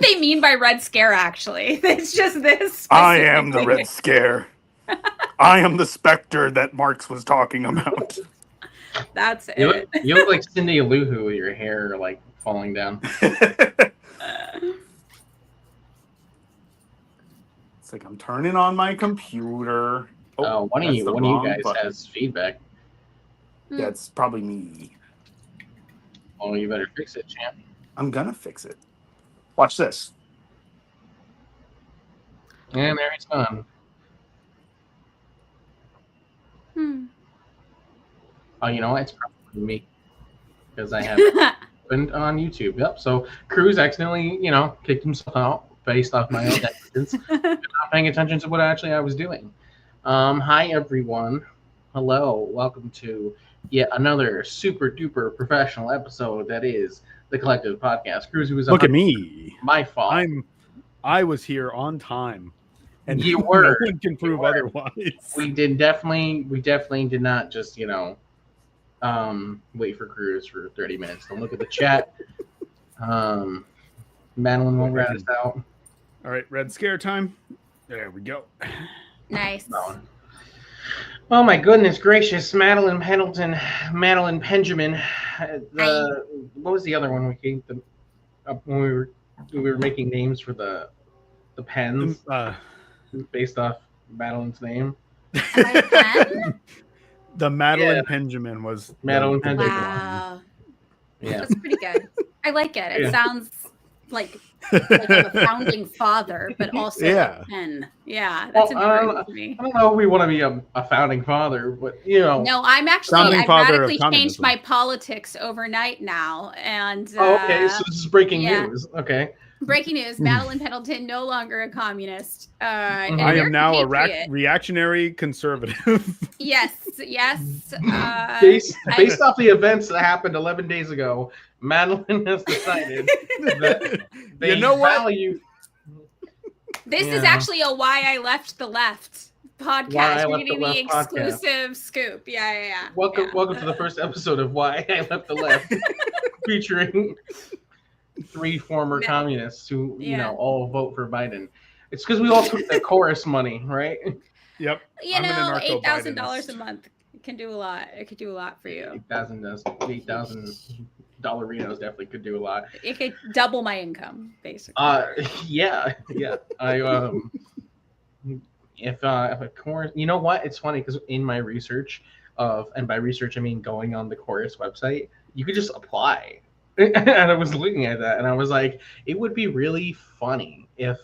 what they mean by Red Scare, actually. It's just this. I am the Red Scare. I am the specter that Marx was talking about. That's You it. look like Cindy Lou Who with your hair like falling down. It's like I'm turning on my computer. One of you guys has feedback. Yeah, it's probably me. Oh, you better fix it, champ. I'm gonna fix it. Watch this. And there it's gone. Oh, you know what? It's probably me because I have opened on YouTube. Yep. So Cruz accidentally, kicked himself out based off my own negligence, not paying attention to what actually I was doing. Hi everyone. Hello. Welcome to yet another super duper professional episode that is the Collective Podcast. Cruz, who was look at me. My fault. I was here on time. And you were. No one can prove otherwise. We definitely did not just, wait for Cruz for 30 minutes. Don't look at the chat. Madeline won't rat us out. All right, Red Scare time. There we go. Nice. Oh my goodness gracious, Madeline Pendleton, Madeline Pendleton. What was the other one we came to when we were making names for the pens based off Madeline's name? The Madeline Pendleton was Madeline Pendleton. Wow. Yeah, that's pretty good. I like it. It sounds like a founding father, but also a pen. Yeah, that's important to me. I don't know if we want to be a founding father, but No, I radically changed my politics overnight now, and okay, so this is breaking news. Okay. Breaking news: Madeline Pendleton no longer a communist. I am now a reactionary conservative. Yes. Based off the events that happened 11 days ago, Madeline has decided that they value. This is actually a "Why I Left the Left" podcast. We're getting the exclusive scoop. Yeah. Welcome to the first episode of "Why I Left the Left," featuring 3 former communists who all vote for Biden. It's because we all took the chorus money, right? Yep. $8,000 a month. It can do a lot. It could do a lot for you. $8,000 Dollarinos definitely could do a lot. It could double my income, basically. Yeah. If a chorus, you know what? It's funny because in my research and by research I mean going on the chorus website, you could just apply. And I was looking at that and I was like, it would be really funny if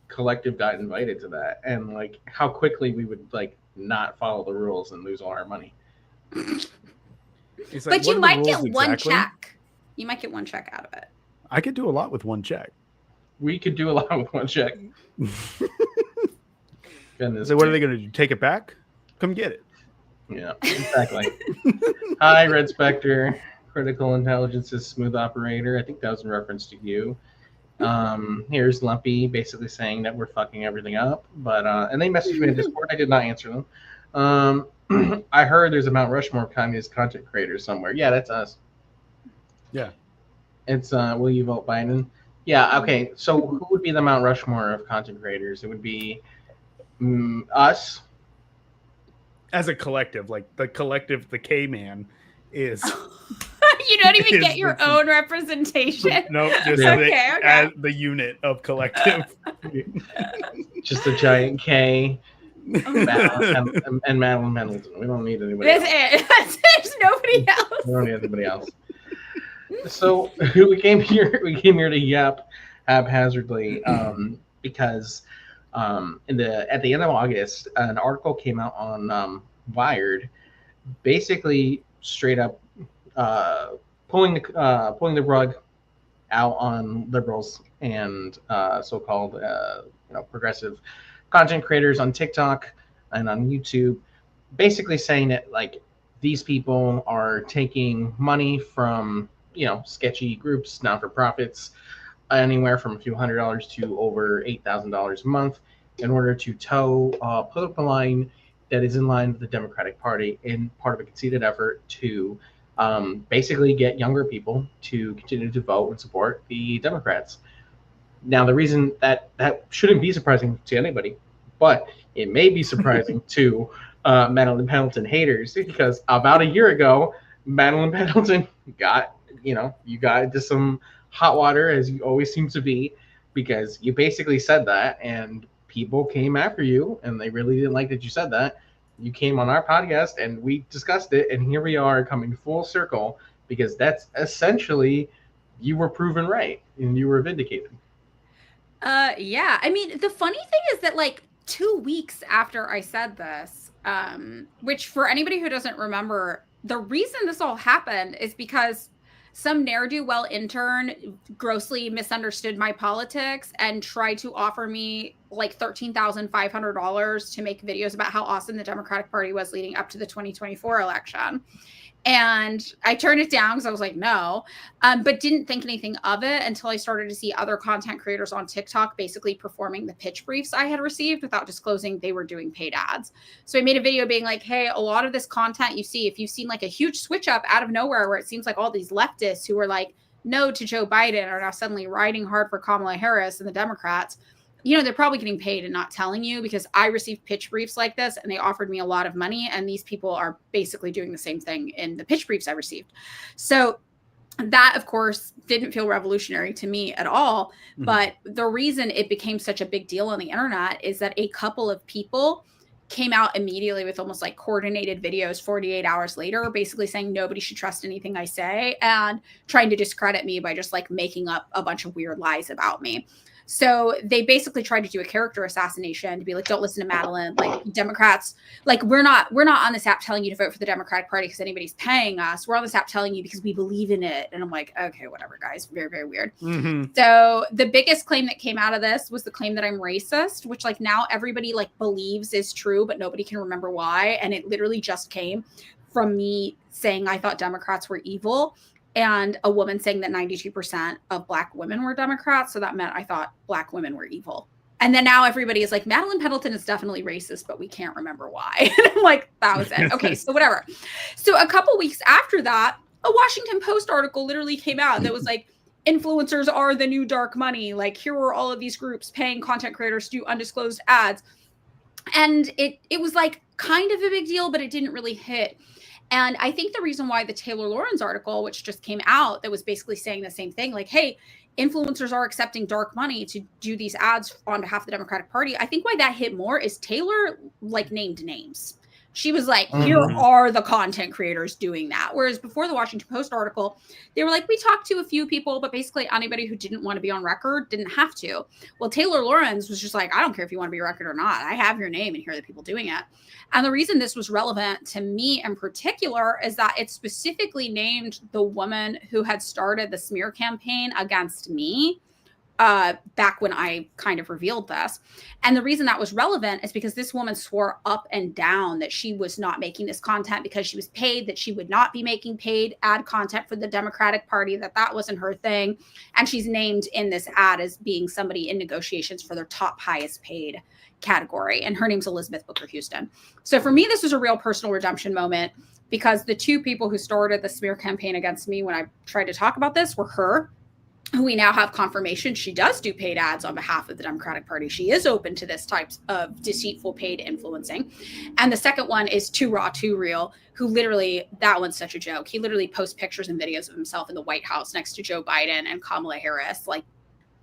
Collective got invited to that and how quickly we would not follow the rules and lose all our money. But you might get one check. You might get one check out of it. I could do a lot with one check. We could do a lot with one check. Goodness. So what are they going to do? Take it back? Come get it. Yeah, exactly. Hi, Red Spectre. Critical Intelligence's smooth operator. I think that was in reference to you. Here's Lumpy basically saying that we're fucking everything up. But and they messaged me in Discord. I did not answer them. I heard there's a Mount Rushmore of communist content creators somewhere. Yeah, that's us. Yeah. It's will you vote Biden? Yeah, okay. So who would be the Mount Rushmore of content creators? It would be us. As a collective, the collective, the K-Man is... You don't even get your own representation. No, just as the unit of collective. Just a giant K. And Madeline Pendleton. We don't need anybody else. There's nobody else. We don't need anybody else. So we came here to yap haphazardly because at the end of August, an article came out on Wired, basically straight up pulling the rug out on liberals and so-called progressive content creators on TikTok and on YouTube, basically saying that these people are taking money from sketchy groups, not-for-profits, anywhere from a few $100s to over $8,000 a month in order to toe a political line that is in line with the Democratic Party in part of a conceited effort to basically get younger people to continue to vote and support the Democrats. Now, the reason that shouldn't be surprising to anybody, but it may be surprising to Madeline Pendleton haters, because about a year ago, Madeline Pendleton got, you got into some hot water, as you always seem to be, because you basically said that, and people came after you, and they really didn't like that you said that. You came on our podcast, and we discussed it, and here we are coming full circle, because that's essentially, you were proven right, and you were vindicated. Yeah. I mean, the funny thing is that like 2 weeks after I said this, which for anybody who doesn't remember, the reason this all happened is because some ne'er-do-well intern grossly misunderstood my politics and tried to offer me like $13,500 to make videos about how awesome the Democratic Party was leading up to the 2024 election. And I turned it down because I was like, no, but didn't think anything of it until I started to see other content creators on TikTok basically performing the pitch briefs I had received without disclosing they were doing paid ads. So I made a video being like, hey, a lot of this content you see, if you've seen like a huge switch up out of nowhere where it seems like all these leftists who were like no to Joe Biden are now suddenly riding hard for Kamala Harris and the Democrats, they're probably getting paid and not telling you, because I received pitch briefs like this and they offered me a lot of money. And these people are basically doing the same thing in the pitch briefs I received. So that, of course, didn't feel revolutionary to me at all. Mm-hmm. But the reason it became such a big deal on the internet is that a couple of people came out immediately with almost like coordinated videos 48 hours later, basically saying nobody should trust anything I say and trying to discredit me by just like making up a bunch of weird lies about me. So they basically tried to do a character assassination to be like, don't listen to Madeline, like Democrats, like we're not on this app telling you to vote for the Democratic Party because anybody's paying us. We're on this app telling you because we believe in it. And I'm like, okay, whatever, guys. Very, very weird. Mm-hmm. So the biggest claim that came out of this was the claim that I'm racist, which like now everybody like believes is true, but nobody can remember why. And it literally just came from me saying I thought Democrats were evil, and a woman saying that 92% of Black women were Democrats. So that meant I thought Black women were evil. And then now everybody is like, Madeline Pendleton is definitely racist, but we can't remember why. And I'm like, that was it. Okay, so whatever. So a couple weeks after that, a Washington Post article literally came out that was like, influencers are the new dark money. Like, here were all of these groups paying content creators to do undisclosed ads. And it was like kind of a big deal, but it didn't really hit. And I think the reason why the Taylor Lorenz article, which just came out, that was basically saying the same thing, like, hey, influencers are accepting dark money to do these ads on behalf of the Democratic Party. I think why that hit more is Taylor like named names. She was like, here are the content creators doing that. Whereas before the Washington Post article, they were like, we talked to a few people, but basically anybody who didn't want to be on record didn't have to. Well, Taylor Lorenz was just like, I don't care if you want to be on record or not. I have your name and here are the people doing it. And the reason this was relevant to me in particular is that it specifically named the woman who had started the smear campaign against me back when I kind of revealed this. And the reason that was relevant is because this woman swore up and down that she was not making this content because she was paid, that she would not be making paid ad content for the Democratic Party, that wasn't her thing. And she's named in this ad as being somebody in negotiations for their top highest paid category. And her name's Elizabeth Booker Houston. So for me, this was a real personal redemption moment, because the two people who started the smear campaign against me when I tried to talk about this were her, who we now have confirmation she does do paid ads on behalf of the Democratic Party. She is open to this type of deceitful paid influencing. And the second one is Too Raw, Too Real, who literally, that one's such a joke. He literally posts pictures and videos of himself in the White House next to Joe Biden and Kamala Harris, like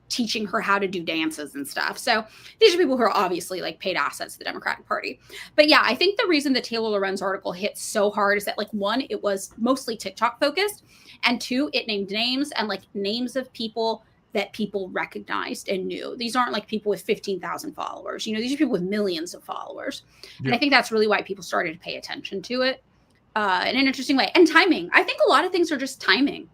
teaching her how to do dances and stuff. So these are people who are obviously like paid assets to the Democratic Party. But yeah, I think the reason the Taylor Lorenz article hit so hard is that, like, one, it was mostly TikTok focused, and two, it named names and like names of people that people recognized and knew. These aren't like people with 15,000 followers. These are people with millions of followers. Yeah. And I think that's really why people started to pay attention to it in an interesting way. And timing. I think a lot of things are just timing.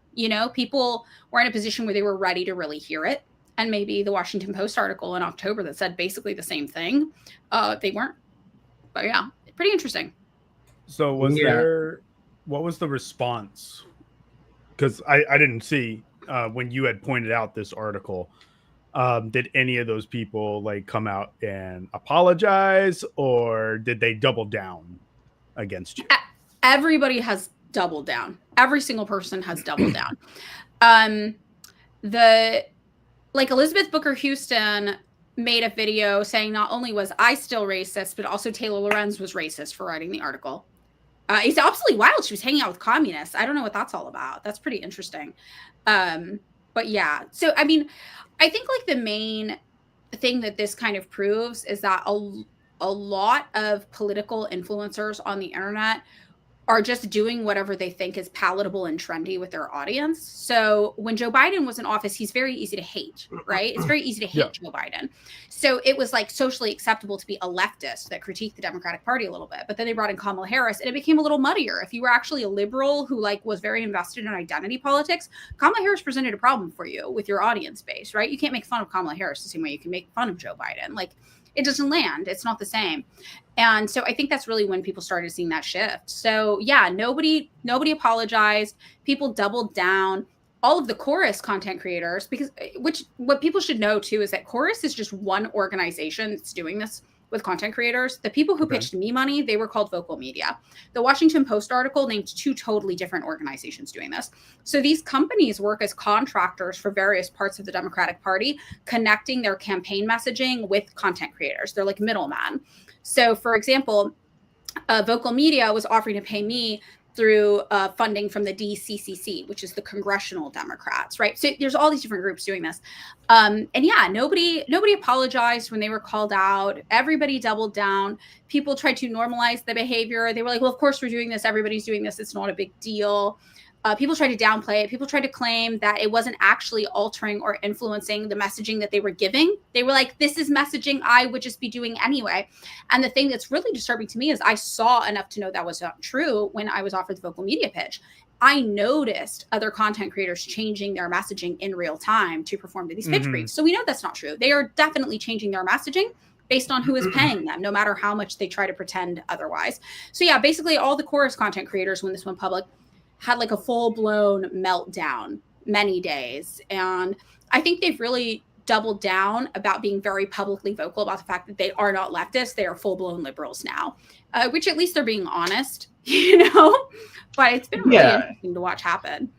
People were in a position where they were ready to really hear it. And maybe the Washington Post article in October that said basically the same thing, they weren't. But yeah, pretty interesting. So what was the response? Because I didn't see when you had pointed out this article, did any of those people like come out and apologize, or did they double down against you? Everybody has doubled down. Every single person has doubled down. like Elizabeth Booker Houston made a video saying not only was I still racist, but also Taylor Lorenz was racist for writing the article. It's absolutely wild. She was hanging out with communists. I don't know what that's all about. That's pretty interesting. But yeah, so I mean, I think like the main thing that this kind of proves is that a lot of political influencers on the internet are just doing whatever they think is palatable and trendy with their audience. So when Joe Biden was in office, he's very easy to hate, right? It's very easy to hate Joe Biden. So it was like socially acceptable to be a leftist that critiqued the Democratic Party a little bit. But then they brought in Kamala Harris and it became a little muddier. If you were actually a liberal who like was very invested in identity politics, Kamala Harris presented a problem for you with your audience base, right? You can't make fun of Kamala Harris the same way you can make fun of Joe Biden. Like it doesn't land. It's not the same. And so I think that's really when people started seeing that shift. So yeah, nobody apologized. People doubled down. All of the Chorus content creators, because what people should know too is that Chorus is just one organization that's doing this with content creators. The people who pitched me money, they were called Vocal Media. The Washington Post article named 2 totally different organizations doing this. So these companies work as contractors for various parts of the Democratic Party, connecting their campaign messaging with content creators. They're like middlemen. So for example, Vocal Media was offering to pay me through funding from the DCCC, which is the Congressional Democrats, right? So there's all these different groups doing this. And yeah, nobody apologized when they were called out. Everybody doubled down. People tried to normalize the behavior. They were like, well, of course we're doing this. Everybody's doing this. It's not a big deal. People tried to downplay it. People tried to claim that it wasn't actually altering or influencing the messaging that they were giving. They were like, this is messaging I would just be doing anyway. And the thing that's really disturbing to me is I saw enough to know that was not true when I was offered the Vocal Media pitch. I noticed other content creators changing their messaging in real time to perform to these pitch briefs. So we know that's not true. They are definitely changing their messaging based on who is paying them, no matter how much they try to pretend otherwise. So yeah, basically all the Chorus content creators, when this went public, had like a full-blown meltdown many days. And I think they've really doubled down about being very publicly vocal about the fact that they are not leftists. They are full-blown liberals now, which at least they're being honest, you know? But it's been really interesting to watch happen.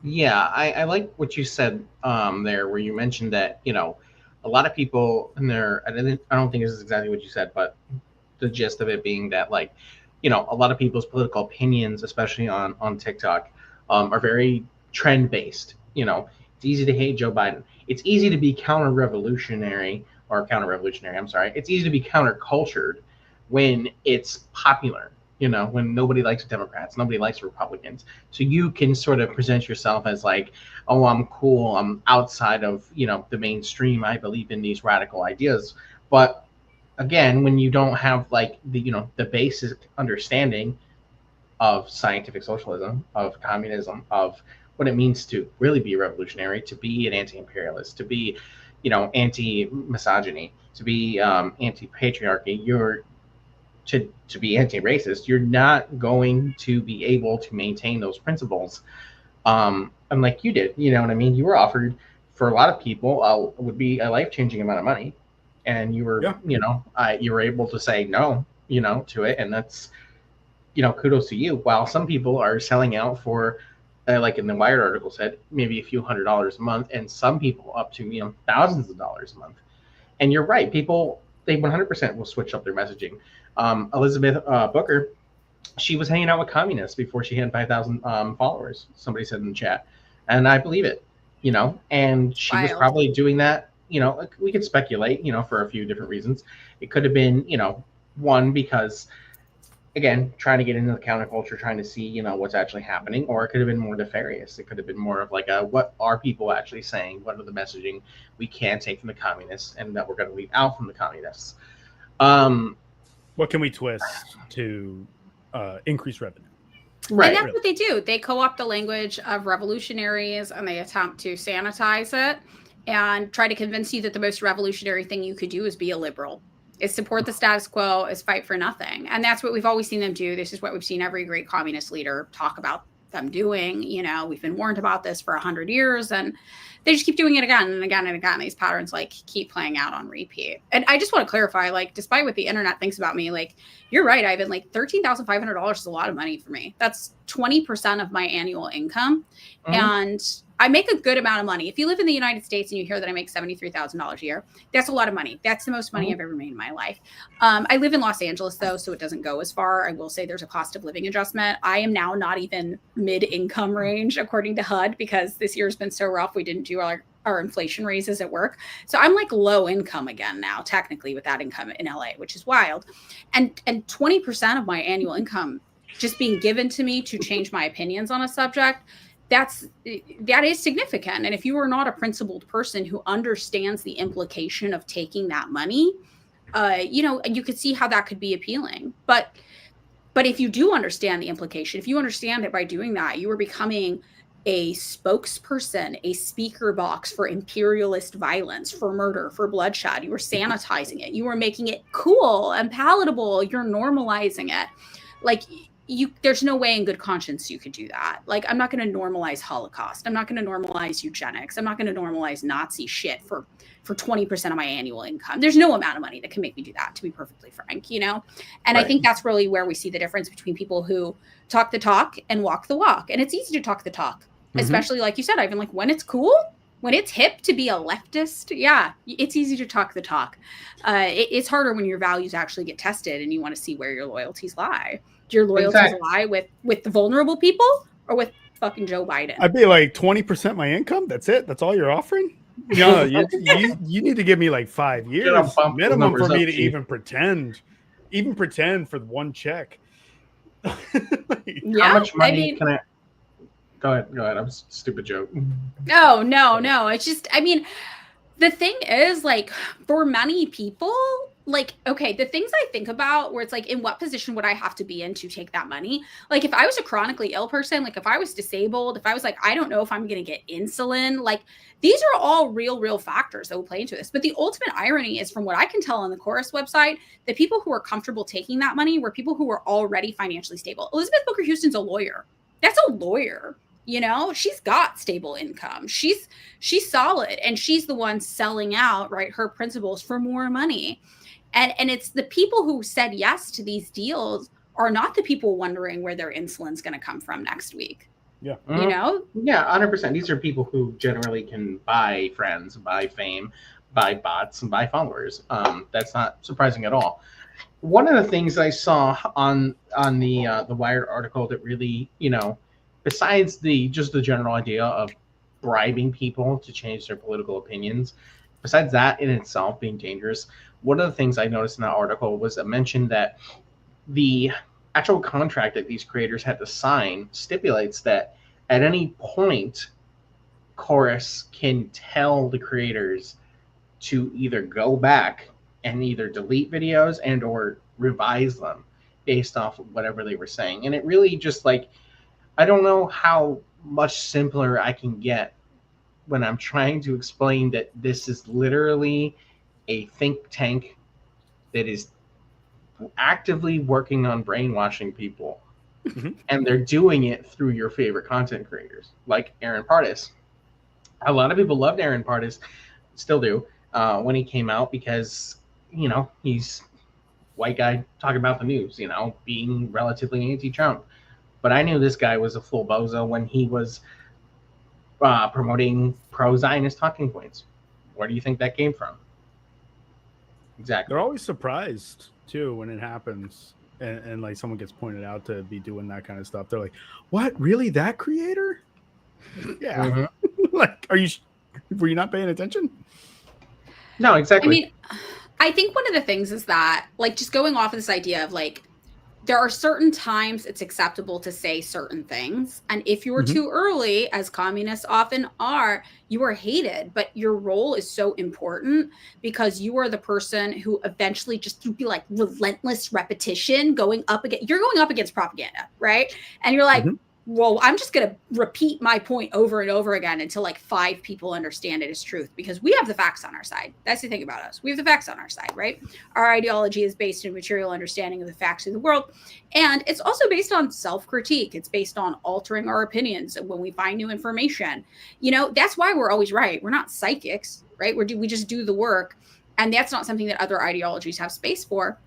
Yeah, I like what you said there, where you mentioned that, you know, a lot of people in there, I don't think this is exactly what you said, but the gist of it being that, like, you know, a lot of people's political opinions, especially on TikTok, are very trend-based. You know, it's easy to hate Joe Biden. It's easy to be counter-revolutionary. It's easy to be counter-cultured when it's popular, you know, when nobody likes Democrats, nobody likes Republicans. So you can sort of present yourself as like, oh, I'm cool. I'm outside of, you know, the mainstream. I believe in these radical ideas. But again, when you don't have like the, you know, the basic understanding of scientific socialism, of communism, of what it means to really be revolutionary, to be an anti-imperialist, to be, you know, anti-misogyny, to be anti-patriarchy, to be anti-racist, you're not going to be able to maintain those principles. Unlike you did, you know what I mean? You were offered, for a lot of people, would be a life-changing amount of money. And you were, you know, you were able to say no, you know, to it. And that's, you know, kudos to you. While some people are selling out for, like in the Wired article said, maybe a few $100s a month, and some people up to, you know, thousands of dollars a month. And you're right. People, they 100% will switch up their messaging. Elizabeth Booker, she was hanging out with communists before she had 5,000 followers. Somebody said in the chat. And I believe it, you know, and she was probably doing that. You know, we could speculate, you know, for a few different reasons. It could have been, you know, one, because, again, trying to get into the counterculture, trying to see, you know, what's actually happening, or it could have been more nefarious. It could have been more of like what are people actually saying? What are the messaging we can take from the communists and that we're going to leave out from the communists? What can we twist to increase revenue? Right. And that's what they do. They co-opt the language of revolutionaries and they attempt to sanitize it and try to convince you that the most revolutionary thing you could do is be a liberal, is support the status quo, is fight for nothing. And that's what we've always seen them do. This is what we've seen every great communist leader talk about them doing. You know, we've been warned about this for 100 years and they just keep doing it again and again and again. These patterns like keep playing out on repeat. And I just want to clarify, like, despite what the internet thinks about me, like, you're right, Ivan, like $13,500 is a lot of money for me. That's 20% of my annual income. And I make a good amount of money. If you live in the United States and you hear that I make $73,000 a year, that's a lot of money. That's the most money I've ever made in my life. I live in Los Angeles, though, so it doesn't go as far. I will say there's a cost of living adjustment. I am now not even mid-income range, according to HUD, because this year's been so rough. We didn't do our inflation raises at work. So I'm like low income again now, technically, with that income in LA, which is wild. And 20% of my annual income just being given to me to change my opinions on a subject, that is significant. And if you are not a principled person who understands the implication of taking that money, you could see how that could be appealing. But if you do understand the implication, if you understand it by doing that, you are becoming a spokesperson, a speaker box for imperialist violence, for murder, for bloodshed. You are sanitizing it. You are making it cool and palatable. You're normalizing it. Like, there's no way in good conscience you could do that. Like, I'm not going to normalize Holocaust. I'm not going to normalize eugenics. I'm not going to normalize Nazi shit for 20% of my annual income. There's no amount of money that can make me do that, to be perfectly frank, And right. I think that's really where we see the difference between people who talk the talk and walk the walk. And it's easy to talk the talk, especially like you said, Ivan, like when it's cool, when it's hip to be a leftist, yeah, it's easy to talk the talk. It's harder when your values actually get tested and you want to see where your loyalties lie. Do your loyalties lie with the vulnerable people or with fucking Joe Biden? I'd be like 20% my income. That's it. That's all you're offering. No, you need to give me like 5 years minimum for me to even pretend for one check. How much money can I? Go ahead. I'm a stupid joke. No. It's just, the thing is, like, for many people, like, okay, the things I think about where it's like, in what position would I have to be in to take that money? Like, if I was a chronically ill person, like if I was disabled, if I was like, I don't know if I'm going to get insulin, like these are all real factors that will play into this. But the ultimate irony is, from what I can tell on the Chorus website, the people who are comfortable taking that money were people who were already financially stable. Elizabeth Booker Houston's a lawyer. That's a lawyer. She's got stable income. She's solid, and she's the one selling out, right, her principles for more money. And it's the people who said yes to these deals are not the people wondering where their insulin's going to come from next week. Yeah. Yeah, 100%. These are people who generally can buy friends, buy fame, buy bots, and buy followers. That's not surprising at all. One of the things I saw on the Wired article that really, besides just the general idea of bribing people to change their political opinions, besides that in itself being dangerous, one of the things I noticed in that article was a mention that the actual contract that these creators had to sign stipulates that at any point, Chorus can tell the creators to either go back and either delete videos and or revise them based off of whatever they were saying. And it really just, like, I don't know how much simpler I can get when I'm trying to explain that this is literally a think tank that is actively working on brainwashing people. And they're doing it through your favorite content creators, like Aaron Partis. A lot of people loved Aaron Partis, still do, when he came out, because, he's white guy talking about the news, being relatively anti-Trump. But I knew this guy was a full bozo when he was promoting pro-Zionist talking points. Where do you think that came from? Exactly. They're always surprised too when it happens, and like someone gets pointed out to be doing that kind of stuff. They're like, "What? Really? That creator?" Yeah. Like, were you not paying attention? No, exactly. I think one of the things is that, like, just going off of this idea of, like, there are certain times it's acceptable to say certain things. And if you were too early, as communists often are, you are hated. But your role is so important because you are the person who eventually, just through like relentless repetition, you're going up against propaganda, right? And you're like, well, I'm just going to repeat my point over and over again until like 5 people understand it as truth, because we have the facts on our side. That's the thing about us. We have the facts on our side, right? Our ideology is based in material understanding of the facts of the world. And it's also based on self-critique. It's based on altering our opinions when we find new information. That's why we're always right. We're not psychics, right? We just do the work. And that's not something that other ideologies have space for.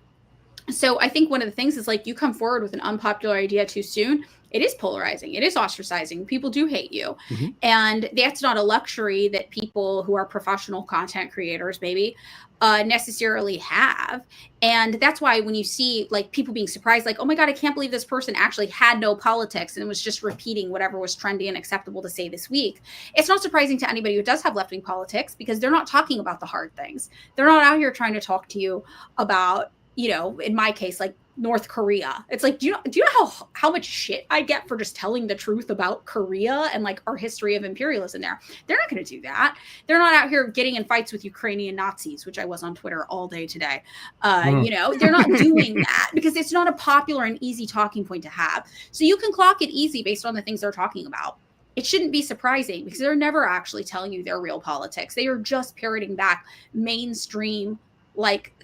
So I think one of the things is, like, you come forward with an unpopular idea too soon, It is polarizing. It is ostracizing. People do hate you. Mhm. And that's not a luxury that people who are professional content creators, maybe, necessarily have. And that's why when you see like people being surprised, like, oh my God, I can't believe this person actually had no politics and was just repeating whatever was trendy and acceptable to say this week. It's not surprising to anybody who does have left-wing politics, because they're not talking about the hard things. They're not out here trying to talk to you about, you know, in my case, like North Korea. It's like, do you know how much shit I get for just telling the truth about Korea and like our history of imperialism there? They're not going to do that. They're not out here getting in fights with Ukrainian Nazis, which I was on Twitter all day today. You know, they're not doing that because it's not a popular and easy talking point to have. So you can clock it easy based on the things they're talking about. It shouldn't be surprising because they're never actually telling you their real politics. They are just parroting back mainstream, like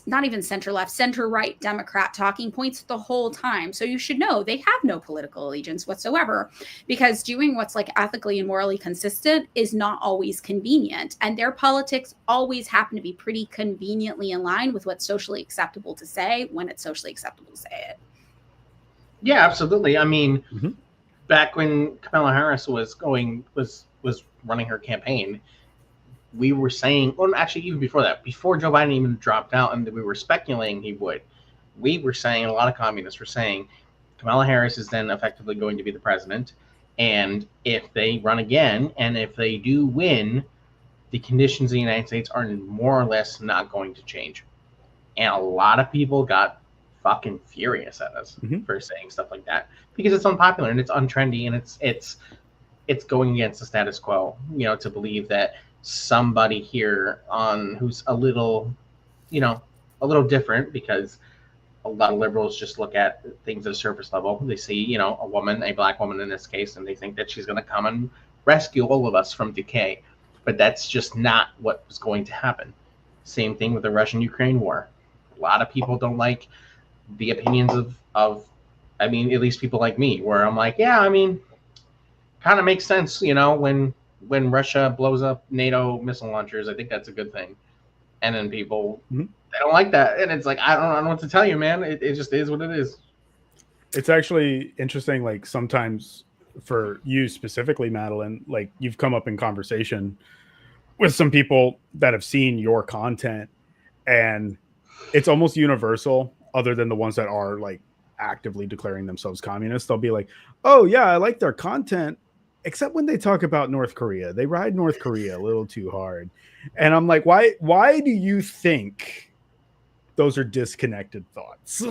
not even center left, center right Democrat talking points the whole time. So you should know they have no political allegiance whatsoever, because doing what's like ethically and morally consistent is not always convenient. And their politics always happen to be pretty conveniently in line with what's socially acceptable to say when it's socially acceptable to say it. Yeah, absolutely. I mean, Mm-hmm. back when Kamala Harris was running her campaign, we were saying, well, actually, even before that, before Joe Biden even dropped out, and we were speculating he would, we were saying, a lot of communists were saying, Kamala Harris is then effectively going to be the president, and if they run again, and if they do win, the conditions in the United States are more or less not going to change. And a lot of people got fucking furious at us for saying stuff like that, because it's unpopular and it's untrendy, and it's going against the status quo, you know, to believe that somebody here who's a little different, because a lot of liberals just look at things at a surface level. They see, you know, a black woman in this case, and they think that she's going to come and rescue all of us from decay. But that's just not what was going to happen. Same thing with the Russian-Ukraine war. A lot of people don't like the opinions of I mean, at least people like me, where I'm like, yeah, I mean, kind of makes sense, you know, when Russia blows up NATO missile launchers, I think that's a good thing. And then people, they don't like that. And it's like, I don't know what to tell you, man. It just is what it is. It's actually interesting, like sometimes for you specifically, Madeline, like you've come up in conversation with some people that have seen your content, and it's almost universal, other than the ones that are like actively declaring themselves communists. They'll be like, oh yeah, I like their content, except when they talk about North Korea. They ride North Korea a little too hard. And I'm like, why do you think those are disconnected thoughts?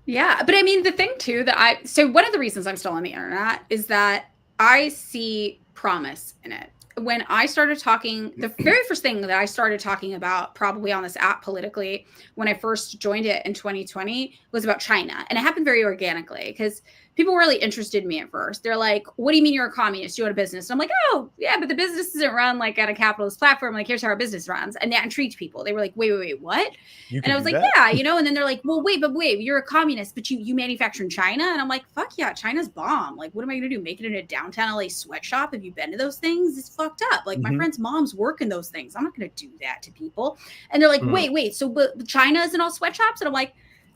Yeah, but I mean, the thing too so one of the reasons I'm still on the internet is that I see promise in it. When I started talking, the very first thing that I started talking about probably on this app politically, when I first joined it in 2020, was about China. And it happened very organically because people were really interested in me at first. They're like, what do you mean you're a communist? You own a business? And I'm like, oh, yeah, but the business isn't run like at a capitalist platform. Like, here's how our business runs. And that intrigued people. They were like, wait, what? And I was like, yeah, you know, and then they're like, well, wait, you're a communist, but you manufacture in China? And I'm like, fuck yeah, China's bomb. Like, what am I going to do? Make it in a downtown LA sweatshop? Have you been to those things? It's fucked up. Like, my friend's moms work in those things. I'm not going to do that to people. And they're like, wait, so but China isn't all sweatshops? And I'm like,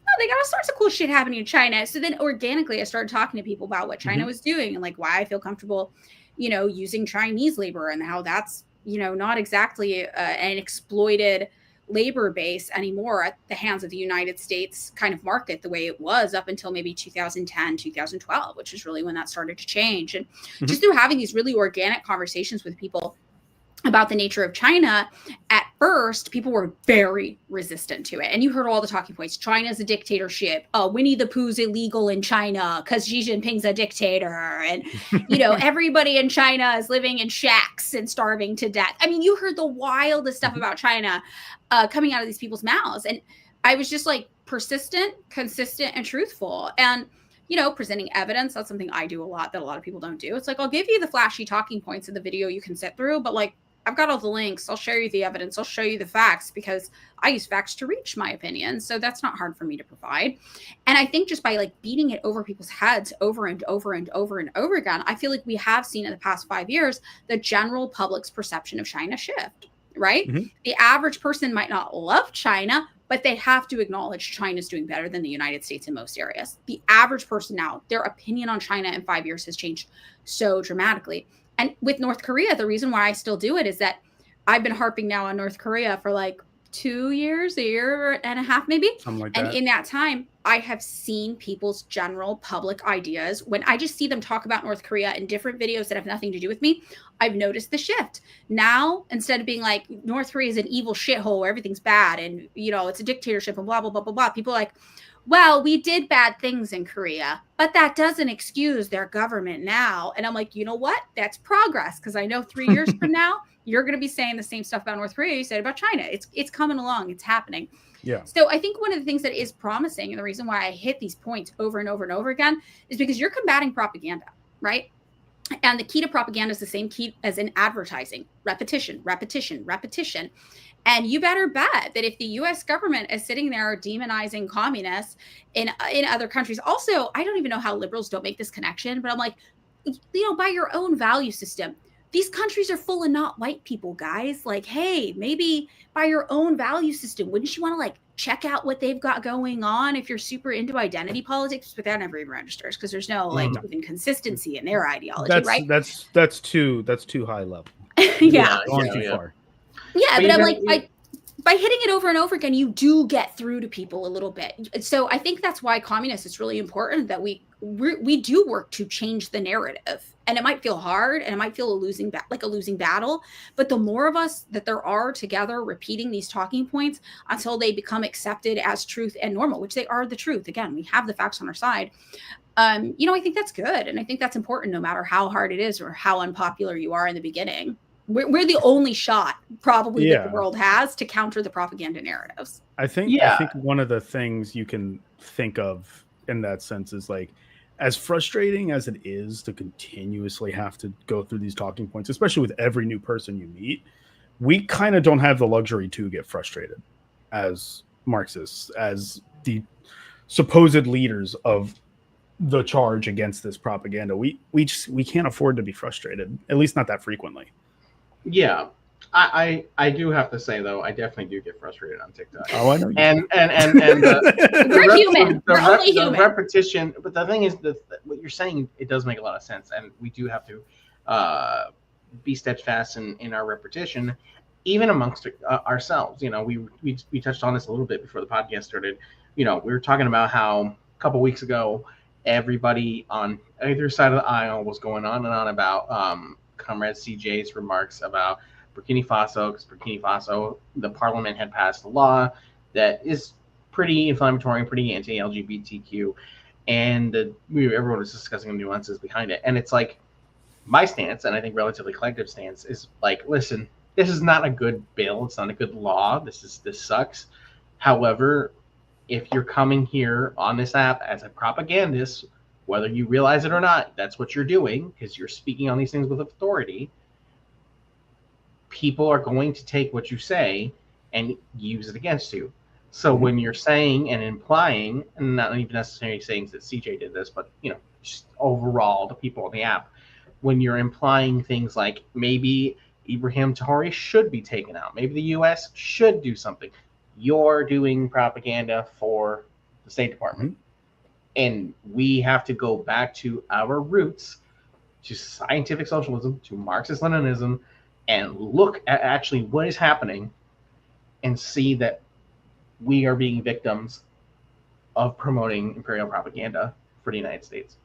no, they got all sorts of cool shit happening in China. So then organically, I started talking to people about what China was doing and like why I feel comfortable, you know, using Chinese labor and how that's, you know, not exactly an exploited labor base anymore at the hands of the United States kind of market the way it was up until maybe 2010, 2012, which is really when that started to change. And just through having these really organic conversations with people about the nature of China, at first, people were very resistant to it. And you heard all the talking points. China's a dictatorship. Winnie the Pooh's illegal in China because Xi Jinping's a dictator. And, you know, everybody in China is living in shacks and starving to death. I mean, you heard the wildest stuff about China coming out of these people's mouths. And I was just like persistent, consistent, and truthful. And, you know, presenting evidence, that's something I do a lot that a lot of people don't do. It's like, I'll give you the flashy talking points in the video you can sit through, but like, I've got all the links. I'll show you the evidence. I'll show you the facts because I use facts to reach my opinion. So that's not hard for me to provide. And I think just by like beating it over people's heads over and over and over and over again, I feel like we have seen in the past 5 years, the general public's perception of China shift, right? The average person might not love China, but they have to acknowledge China's doing better than the United States in most areas. The average person now, their opinion on China in 5 years has changed so dramatically. And with North Korea, the reason why I still do it is that I've been harping now on North Korea for like 2 years, a year and a half, maybe. Something like and that. in that time, I have seen people's general public ideas. When I just see them talk about North Korea in different videos that have nothing to do with me, I've noticed the shift. Now, instead of being like, North Korea is an evil shithole where everything's bad and, you know, it's a dictatorship and blah, blah, blah, blah, blah. People are like, well, we did bad things in Korea, but that doesn't excuse their government now. And I'm like, you know what? That's progress. Because I know 3 years from now, you're going to be saying the same stuff about North Korea you said about China. It's coming along. It's happening. Yeah. So I think one of the things that is promising, and the reason why I hit these points over and over and over again, is because you're combating propaganda, right? And the key to propaganda is the same key as in advertising: repetition, repetition, repetition. And you better bet that if the U.S. government is sitting there demonizing communists in other countries, also, I don't even know how liberals don't make this connection, but I'm like, you know, by your own value system, these countries are full of not white people, guys. Like, hey, maybe by your own value system, wouldn't you want to like check out what they've got going on if you're super into identity politics? But that never even registers because there's no like even consistency in their ideology, right? That's too high level. Yeah. Going too far. Yeah, but I'm like, by hitting it over and over again, you do get through to people a little bit. So I think that's why communists, it's really important that we do work to change the narrative. And it might feel hard and it might feel like a losing battle. But the more of us that there are together repeating these talking points until they become accepted as truth and normal, which they are the truth. Again, we have the facts on our side. You know, I think that's good. And I think that's important no matter how hard it is or how unpopular you are in the beginning. We're the only shot probably that the world has to counter the propaganda narratives. I think one of the things you can think of in that sense is like, as frustrating as it is to continuously have to go through these talking points, especially with every new person you meet, we kind of don't have the luxury to get frustrated as Marxists, as the supposed leaders of the charge against this propaganda. We can't afford to be frustrated, at least not that frequently. Yeah, I do have to say though, I definitely do get frustrated on TikTok. Oh, I know. We're human. We're only human. The repetition, but the thing is that what you're saying, it does make a lot of sense, and we do have to be steadfast in our repetition, even amongst ourselves. You know, we touched on this a little bit before the podcast started. You know, we were talking about how a couple weeks ago, everybody on either side of the aisle was going on and on about Comrade CJ's remarks about Burkina Faso, because Burkina Faso, the parliament had passed a law that is pretty inflammatory and pretty anti-LGBTQ, and everyone was discussing the nuances behind it. And it's like, my stance, and I think relatively collective stance, is like, listen, this is not a good bill. It's not a good law. This sucks. However, if you're coming here on this app as a propagandist, whether you realize it or not, that's what you're doing because you're speaking on these things with authority. People are going to take what you say and use it against you. So when you're saying and implying, and not even necessarily saying that CJ did this, but you know, just overall the people on the app, when you're implying things like maybe Ibrahim Traoré should be taken out, maybe the U.S. should do something, you're doing propaganda for the State Department. And we have to go back to our roots, to scientific socialism, to Marxist-Leninism, and look at actually what is happening and see that we are being victims of promoting imperial propaganda for the United States.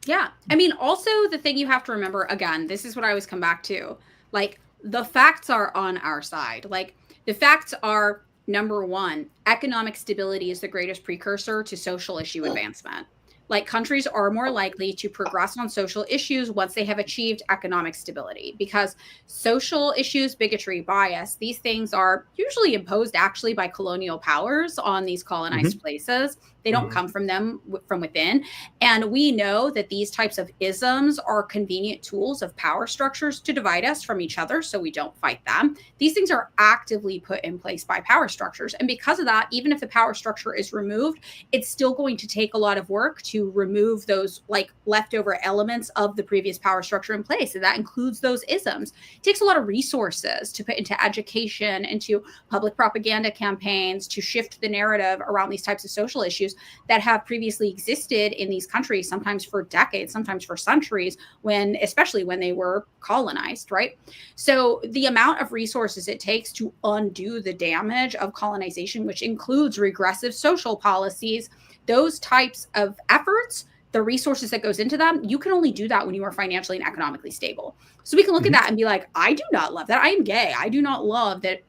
Yeah. I mean, also the thing you have to remember, again, this is what I always come back to, like, the facts are on our side. Like, the facts are, number one, economic stability is the greatest precursor to social issue advancement. Like, countries are more likely to progress on social issues once they have achieved economic stability, because social issues, bigotry, bias, these things are usually imposed actually by colonial powers on these colonized places. They don't come from them from within. And we know that these types of isms are convenient tools of power structures to divide us from each other so we don't fight them. These things are actively put in place by power structures. And because of that, even if the power structure is removed, it's still going to take a lot of work to remove those like leftover elements of the previous power structure in place. And that includes those isms. It takes a lot of resources to put into education, into public propaganda campaigns, to shift the narrative around these types of social issues that have previously existed in these countries, sometimes for decades, sometimes for centuries, especially when they were colonized, right? So the amount of resources it takes to undo the damage of colonization, which includes regressive social policies, those types of efforts, the resources that goes into them, you can only do that when you are financially and economically stable. So we can look at that and be like, I do not love that. I am gay. I do not love that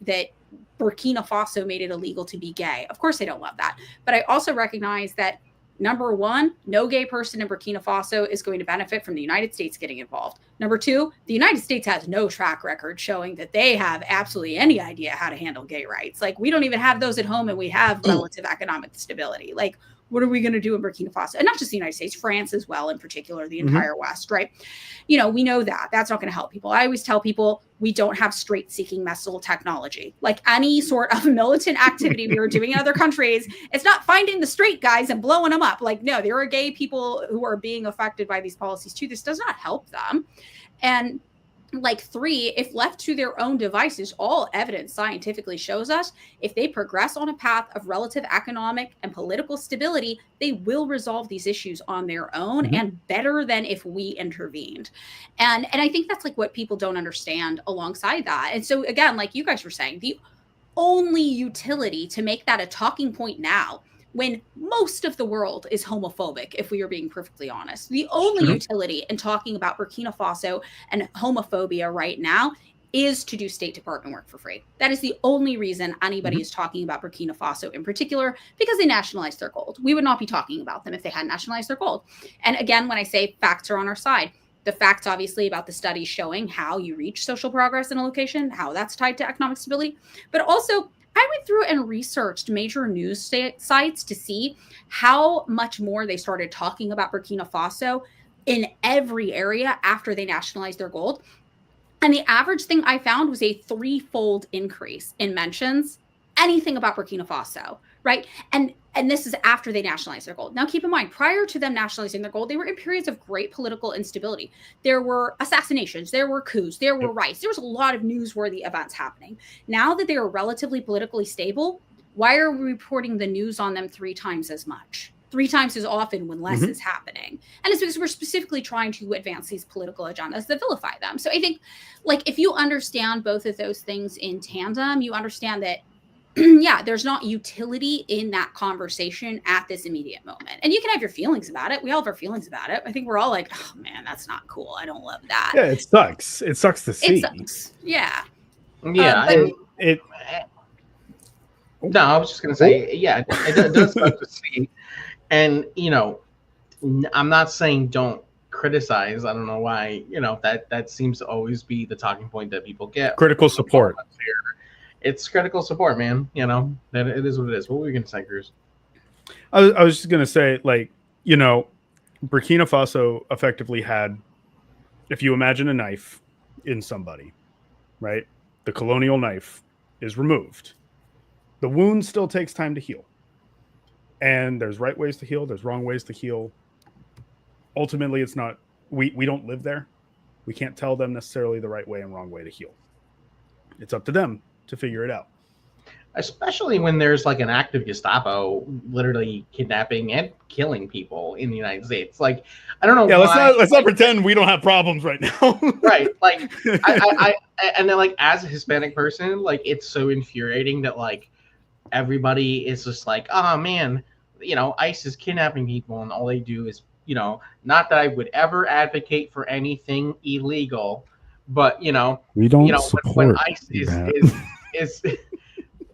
Burkina Faso made it illegal to be gay. Of course, I don't love that. But I also recognize that, number one, no gay person in Burkina Faso is going to benefit from the United States getting involved. Number two, the United States has no track record showing that they have absolutely any idea how to handle gay rights. Like, we don't even have those at home, and we have relative economic stability. Like, what are we going to do in Burkina Faso? And not just the United States, France as well, in particular, the entire West, right? You know, we know that. That's not going to help people. I always tell people we don't have straight-seeking missile technology. Like any sort of militant activity we were doing in other countries, it's not finding the straight guys and blowing them up. Like, no, there are gay people who are being affected by these policies too. This does not help them. And like three, if left to their own devices, all evidence scientifically shows us if they progress on a path of relative economic and political stability, they will resolve these issues on their own and better than if we intervened. And I think that's like what people don't understand alongside that. And so again, like you guys were saying, the only utility to make that a talking point now, when most of the world is homophobic, if we are being perfectly honest. The only utility in talking about Burkina Faso and homophobia right now is to do State Department work for free. That is the only reason anybody is talking about Burkina Faso in particular, because they nationalized their gold. We would not be talking about them if they hadn't nationalized their gold. And again, when I say facts are on our side, the facts obviously about the studies showing how you reach social progress in a location, how that's tied to economic stability, but also I went through and researched major news sites to see how much more they started talking about Burkina Faso in every area after they nationalized their gold. And the average thing I found was a 3-fold increase in mentions, anything about Burkina Faso, right? And this is after they nationalized their gold. Now, keep in mind, prior to them nationalizing their gold, they were in periods of great political instability. There were assassinations, there were coups, there were riots. There was a lot of newsworthy events happening. Now that they are relatively politically stable, why are we reporting the news on them 3 times as much? 3 times as often when less is happening. And it's because we're specifically trying to advance these political agendas that vilify them. So I think, like, if you understand both of those things in tandem, you understand that yeah, there's not utility in that conversation at this immediate moment. And you can have your feelings about it. We all have our feelings about it. I think we're all like, oh man, that's not cool. I don't love that. Yeah, it sucks. It sucks to see. It sucks. Yeah. Yeah. No, I was just going to say, yeah, it does suck to see. And, you know, I'm not saying don't criticize. I don't know why, you know, that seems to always be the talking point that people get. Critical support. It's critical support, man. You know, that it is what it is. What were you going to say, Cruz? I was just going to say, like, you know, Burkina Faso effectively had, if you imagine a knife in somebody, right? The colonial knife is removed. The wound still takes time to heal. And there's right ways to heal. There's wrong ways to heal. Ultimately, it's not, we don't live there. We can't tell them necessarily the right way and wrong way to heal. It's up to them to figure it out. Especially when there's like an active Gestapo literally kidnapping and killing people in the United States. Like, I don't know. Yeah, why, let's not pretend we don't have problems right now. Right. Like, I and then, like, as a Hispanic person, like, it's so infuriating that, like, everybody is just like, oh man, you know, ICE is kidnapping people and all they do is, you know, not that I would ever advocate for anything illegal, but, you know, we don't, you know, support when ICE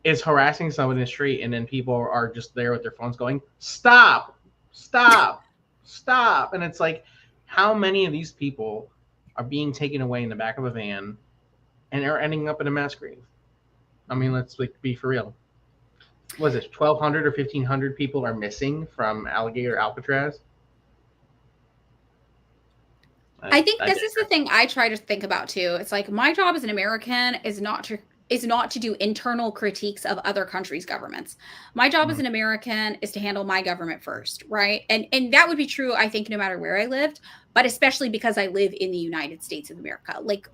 is harassing someone in the street and then people are just there with their phones going, stop, and it's like, how many of these people are being taken away in the back of a van and are ending up in a mass grave? I mean, let's, like, be for real. was it 1,200 or 1,500 people are missing from Alligator Alcatraz. I think this is the thing I try to think about too. It's like my job as an American is not to do internal critiques of other countries' governments. My job as an American is to handle my government first, right? And that would be true, I think, no matter where I lived, but especially because I live in the United States of America. Like,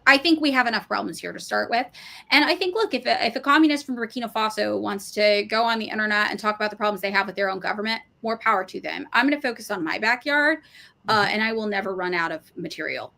I think we have enough problems here to start with. And I think, look, if a communist from Burkina Faso wants to go on the internet and talk about the problems they have with their own government, more power to them. I'm going to focus on my backyard, and I will never run out of material.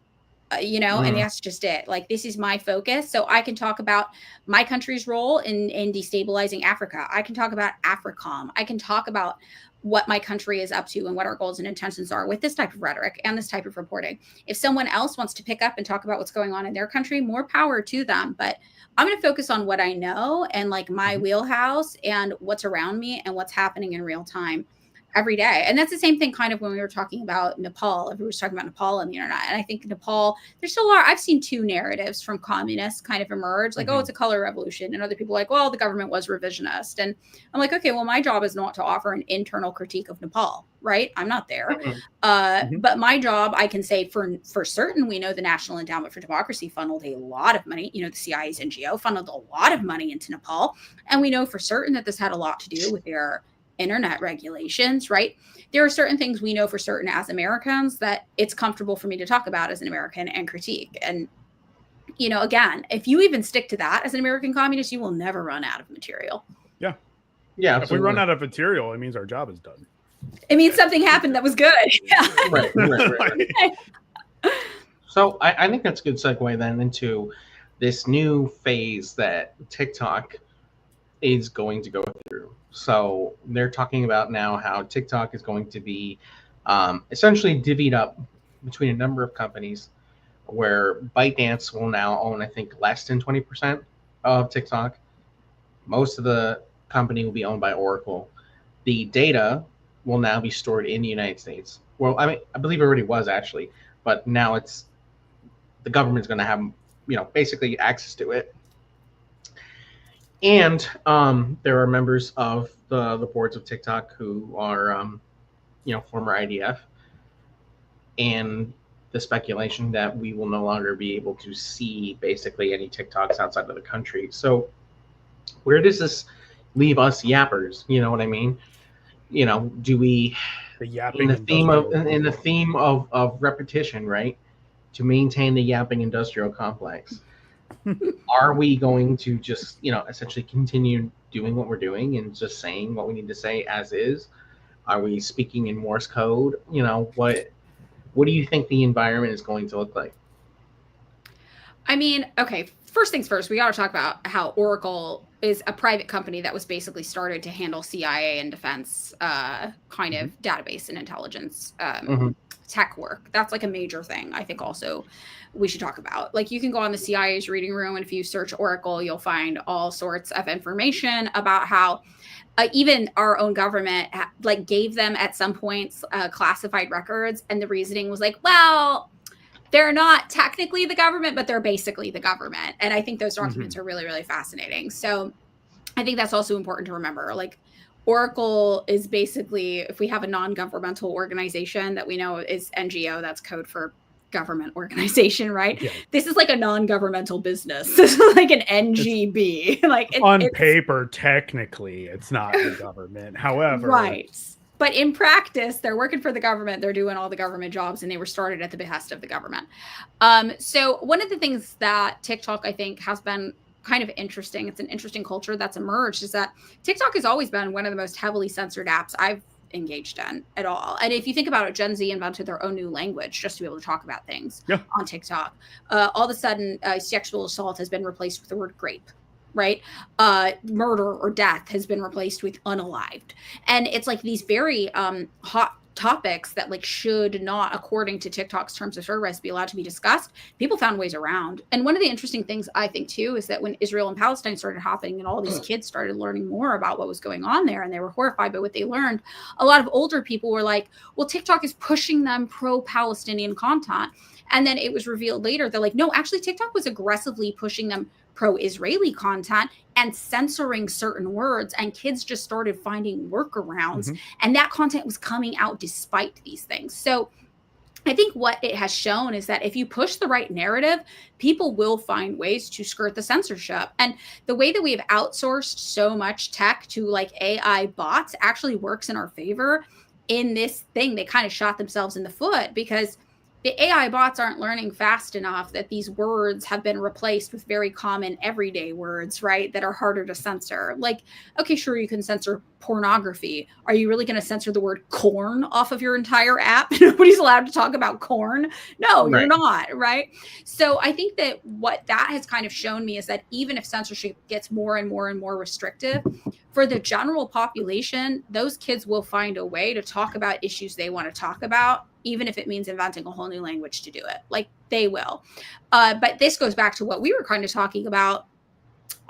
And that's just it. Like, this is my focus. So I can talk about my country's role in destabilizing Africa. I can talk about AFRICOM. I can talk about what my country is up to and what our goals and intentions are with this type of rhetoric and this type of reporting. If someone else wants to pick up and talk about what's going on in their country, more power to them. But I'm going to focus on what I know and like my wheelhouse and what's around me and what's happening in real time every day. And that's the same thing kind of when we were talking about Nepal. Everyone was talking about Nepal on the internet. And I think Nepal, there's still I've seen two narratives from communists kind of emerge, like, oh, it's a color revolution. And other people are like, well, the government was revisionist. And I'm like, okay, well, my job is not to offer an internal critique of Nepal, right? I'm not there. But my job, I can say for certain, we know the National Endowment for Democracy funneled a lot of money. The CIA's NGO funneled a lot of money into Nepal. And we know for certain that this had a lot to do with their internet regulations, right? There are certain things we know for certain as Americans that it's comfortable for me to talk about as an American and critique. And, again, if you even stick to that as an American communist, you will never run out of material. Yeah. Yeah. If we run out of material, it means our job is done. It means something happened that was good. Right. So I think that's a good segue then into this new phase that TikTok is going to go through. So they're talking about now how TikTok is going to be essentially divvied up between a number of companies, where ByteDance will now own, I think, less than 20% of TikTok. Most of the company will be owned by Oracle. The data will now be stored in the United States. Well, I believe it already was actually, but now it's the government's going to have, basically access to it. And there are members of the boards of TikTok who are, former IDF. And the speculation that we will no longer be able to see basically any TikToks outside of the country. So where does this leave us yappers? You know what I mean? Do we, the yapping in the theme of repetition, right? To maintain the yapping industrial complex. Are we going to just, essentially continue doing what we're doing and just saying what we need to say as is? Are we speaking in Morse code? What do you think the environment is going to look like? I mean, okay, first things first, we got to talk about how Oracle is a private company that was basically started to handle CIA and defense kind of database and intelligence tech work. That's like a major thing, I think, also we should talk about. Like, you can go on the CIA's reading room, and if you search Oracle, you'll find all sorts of information about how even our own government gave them at some points classified records, and the reasoning was like, well, they're not technically the government, but they're basically the government. And I think those documents are really, really fascinating. So I think that's also important to remember. Like, Oracle is basically, if we have a non-governmental organization that we know is NGO, that's code for government organization, right? Yeah. This is like a non-governmental business. This is like an NGB. On paper, technically, it's not the government. However, right. But in practice, they're working for the government. They're doing all the government jobs, and they were started at the behest of the government. So one of the things that TikTok, I think, has been kind of interesting, it's an interesting culture that's emerged, is that TikTok has always been one of the most heavily censored apps I've engaged in at all. And if you think about it, Gen Z invented their own new language just to be able to talk about things on TikTok. All of a sudden, sexual assault has been replaced with the word grape. Right? Murder or death has been replaced with unalived. And it's like these very hot topics that should not, according to TikTok's terms of service, be allowed to be discussed. People found ways around. And one of the interesting things I think too is that when Israel and Palestine started happening and all these kids started learning more about what was going on there, and they were horrified by what they learned, a lot of older people were like, well, TikTok is pushing them pro-Palestinian content. And then it was revealed later that no, actually TikTok was aggressively pushing them pro-Israeli content and censoring certain words, and kids just started finding workarounds, and that content was coming out despite these things. So I think what it has shown is that if you push the right narrative, people will find ways to skirt the censorship. And the way that we've outsourced so much tech to like AI bots actually works in our favor. In this thing, they kind of shot themselves in the foot because the AI bots aren't learning fast enough that these words have been replaced with very common everyday words, right? That are harder to censor. Like, okay, sure, you can censor pornography. Are you really going to censor the word corn off of your entire app? Nobody's allowed to talk about corn. No, you're not, right? So I think that what that has kind of shown me is that even if censorship gets more and more and more restrictive, for the general population, those kids will find a way to talk about issues they want to talk about, even if it means inventing a whole new language to do it. Like, they will. But this goes back to what we were kind of talking about.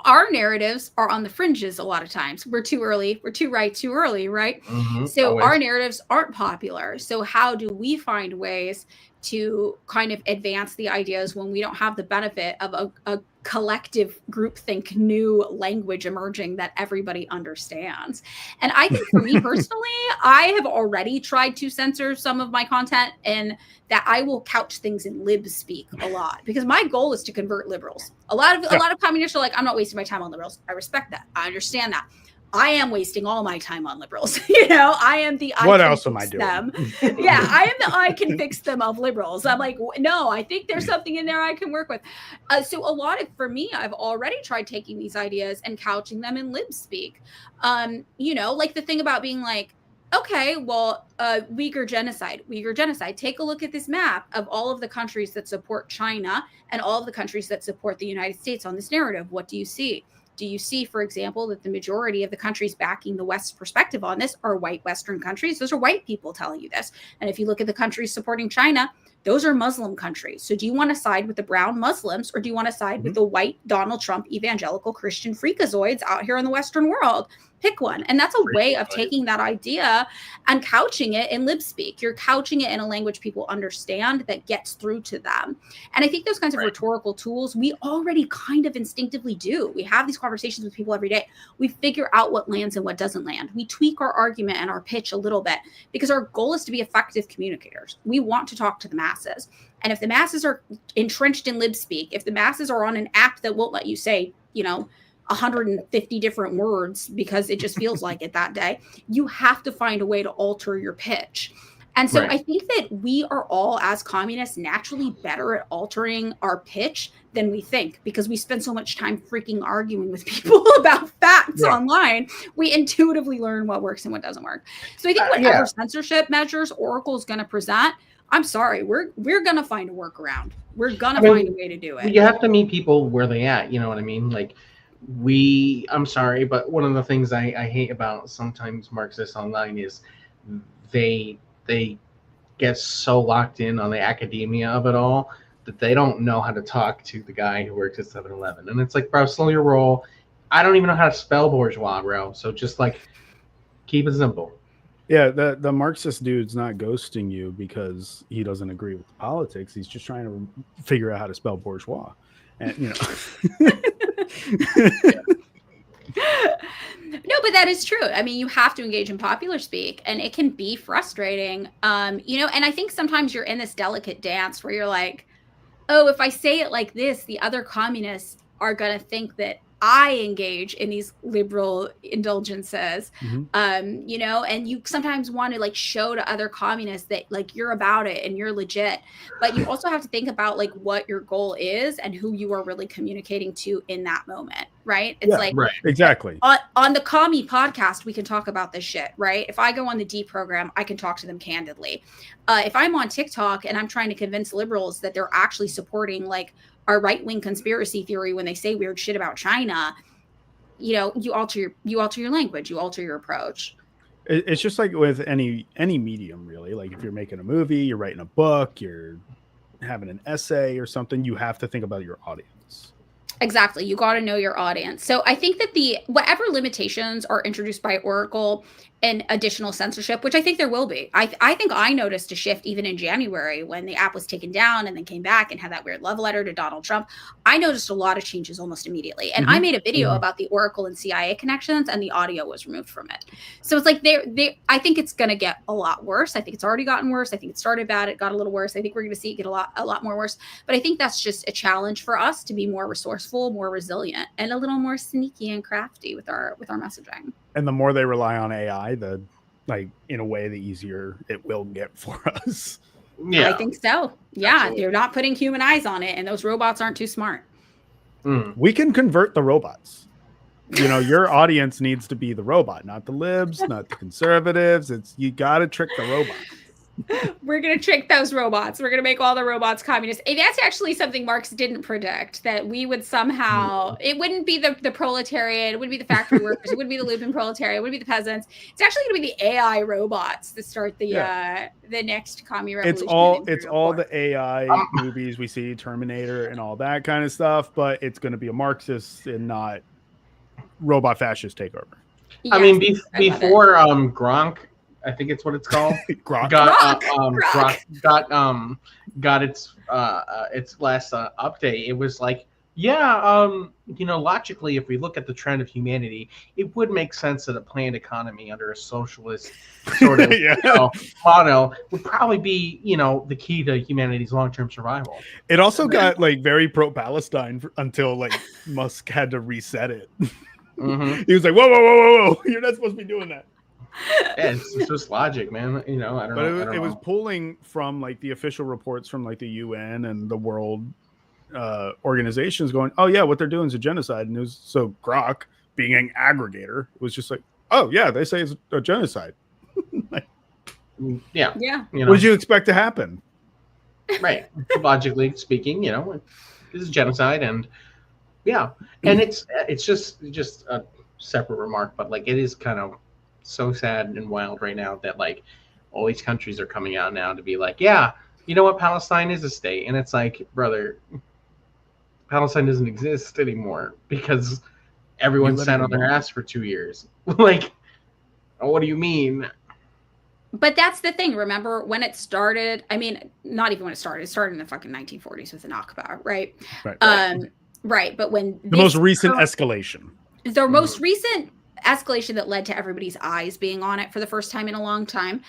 Our narratives are on the fringes a lot of times. We're too early. We're too right too early, right? So always. Our narratives aren't popular. So how do we find ways to kind of advance the ideas when we don't have the benefit of a collective groupthink new language emerging that everybody understands? And I think for me personally, I have already tried to censor some of my content, and that I will couch things in lib speak a lot, because my goal is to convert liberals. A lot of communists are like, I'm not wasting my time on liberals. I respect that. I understand that. I am wasting all my time on liberals. I am the what else am I doing? I am the I can fix them of liberals. I'm like, no, I think there's something in there I can work with. So a lot of, for me, I've already tried taking these ideas and couching them in lib speak. Like the thing about being like, okay, well, Uyghur genocide. Take a look at this map of all of the countries that support China and all of the countries that support the United States on this narrative. What do you see? Do you see, for example, that the majority of the countries backing the West's perspective on this are white Western countries? Those are white people telling you this. And if you look at the countries supporting China, those are Muslim countries. So do you want to side with the brown Muslims, or do you want to side with the white Donald Trump evangelical Christian freakazoids out here in the Western world? Pick one. And that's a way of taking that idea and couching it in lib speak. You're couching it in a language people understand that gets through to them. And I think those kinds of rhetorical tools, we already kind of instinctively do. We have these conversations with people every day. We figure out what lands and what doesn't land. We tweak our argument and our pitch a little bit, because our goal is to be effective communicators. We want to talk to the masses. And if the masses are entrenched in lib speak, if the masses are on an app that won't let you say, 150 different words because it just feels like it that day, you have to find a way to alter your pitch. And so I think that we are all, as communists, naturally better at altering our pitch than we think, because we spend so much time freaking arguing with people about facts online. We intuitively learn what works and what doesn't work. So I think whatever censorship measures Oracle is going to present, I'm sorry, we're going to find a workaround. We're going to find a way to do it. You have to meet people where they at. You know what I mean? Like, I'm sorry, but one of the things I hate about sometimes Marxists online is they get so locked in on the academia of it all that they don't know how to talk to the guy who works at 7-Eleven. And it's like, bro, slow your roll. I don't even know how to spell bourgeois, bro. So just like, keep it simple. Yeah, the Marxist dude's not ghosting you because he doesn't agree with the politics. He's just trying to figure out how to spell bourgeois. And, No, but that is true. I mean, you have to engage in popular speak, and it can be frustrating. And I think sometimes you're in this delicate dance where you're like, oh, if I say it like this, the other communists are going to think that I engage in these liberal indulgences, and you sometimes want to like show to other communists that like you're about it and you're legit, but you also have to think about like what your goal is and who you are really communicating to in that moment, right? It's exactly. On the Commie podcast, we can talk about this shit, right? If I go on the D program, I can talk to them candidly. If I'm on TikTok and I'm trying to convince liberals that they're actually supporting like our right-wing conspiracy theory when they say weird shit about China, you alter your language, you alter your approach. It's just like with any medium, really. Like if you're making a movie, you're writing a book, you're having an essay or something, you have to think about your audience. Exactly. You got to know your audience. So I think that whatever limitations are introduced by Oracle and additional censorship, which I think there will be. I think I noticed a shift even in January when the app was taken down and then came back and had that weird love letter to Donald Trump. I noticed a lot of changes almost immediately. And I made a video about the Oracle and CIA connections, and the audio was removed from it. So it's like I think it's going to get a lot worse. I think it's already gotten worse. I think it started bad. It got a little worse. I think we're going to see it get a lot more worse. But I think that's just a challenge for us to be more resourceful, more resilient, and a little more sneaky and crafty with our messaging. And the more they rely on AI, the in a way, the easier it will get for us. Yeah, I think so. Yeah, absolutely. They're not putting human eyes on it, and those robots aren't too smart. We can convert the robots. Your audience needs to be the robot, not the libs, not the conservatives. You got to trick the robot. We're going to trick those robots. We're going to make all the robots communist. And that's actually something Marx didn't predict, that we would somehow, it wouldn't be the proletariat, it wouldn't be the factory workers, it wouldn't be the Lupin proletariat, it wouldn't be the peasants. It's actually going to be the AI robots that start the next commie revolution. It's all the AI movies we see, Terminator and all that kind of stuff, but it's going to be a Marxist and not robot fascist takeover. Yes, I mean, before Gronk, I think it's what it's called. Grok. Got its last update. It was like, logically, if we look at the trend of humanity, it would make sense that a planned economy under a socialist sort of model would probably be, the key to humanity's long-term survival. It also got very pro-Palestine until Musk had to reset it. He was like, whoa, you're not supposed to be doing that. Yeah, it's just logic, man. I don't know. It was pulling from the official reports from the UN and the world organizations going, oh yeah, what they're doing is a genocide. And it was so Grok being an aggregator, it was just oh yeah, they say it's a genocide. Yeah. What did you expect to happen? Right. Logically speaking, this is genocide, and and it's just a separate remark, but it is kind of so sad and wild right now that all these countries are coming out now to be Palestine is a state, and it's brother, Palestine doesn't exist anymore because everyone sat on their ass for 2 years. What do you mean? But that's the thing. Remember when it started? I mean, not even when it started. It started in the fucking 1940s with the Nakba, right? Right. But when the most recent escalation that led to everybody's eyes being on it for the first time in a long time.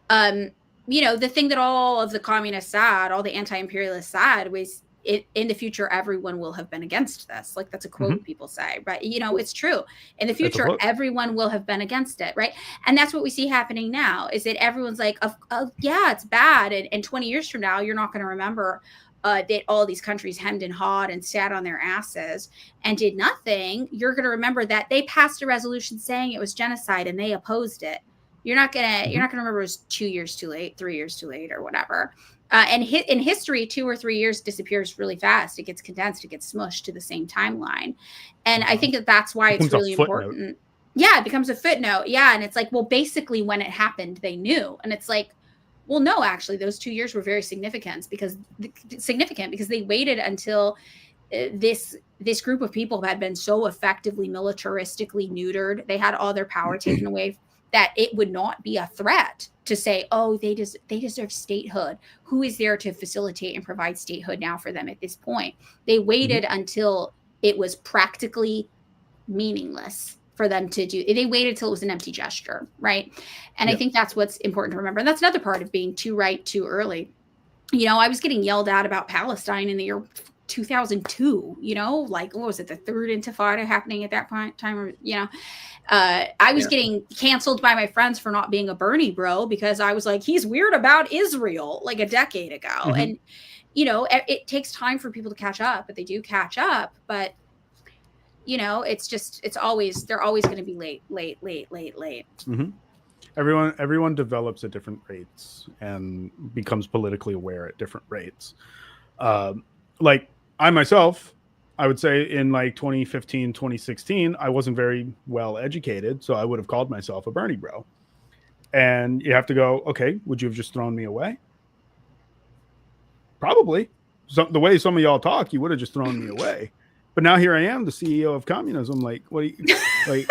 The thing that all of the communists said, all the anti-imperialists said, was in the future, everyone will have been against this. That's a quote people say, right? It's true. In the future, everyone will have been against it, right? And that's what we see happening now, is that everyone's yeah, it's bad. And 20 years from now, you're not going to remember that all these countries hemmed and hawed and sat on their asses and did nothing. You're going to remember that they passed a resolution saying it was genocide and they opposed it. You're not gonna remember it was 2 years too late, 3 years too late, or whatever. And in history, 2 or 3 years disappears really fast. It gets condensed, it gets smushed to the same timeline. And I think that's why it's really important. Yeah, it becomes a footnote. Yeah, and it's basically when it happened, they knew. And it's well, no, actually, those 2 years were very significant because they waited until this group of people had been so effectively militaristically neutered. They had all their power taken away, that it would not be a threat to say, oh, they deserve statehood. Who is there to facilitate and provide statehood now for them at this point? They waited until it was practically meaningless for them to do. They waited till it was an empty gesture, right? And I think that's what's important to remember. And that's another part of being too right too early. I was getting yelled at about Palestine in the year 2002, what was it, the third intifada happening at that time? I was getting canceled by my friends for not being a Bernie bro because I was he's weird about Israel a decade ago. And, it takes time for people to catch up, but they do catch up. But they're always going to be late. Everyone develops at different rates and becomes politically aware at different rates. I myself, I would say in 2015, 2016, I wasn't very well educated, so I would have called myself a Bernie bro. And you have to go, okay, would you have just thrown me away? Probably. The way some of y'all talk, you would have just thrown me away. But now here I am, the CEO of communism. Like, what do you like?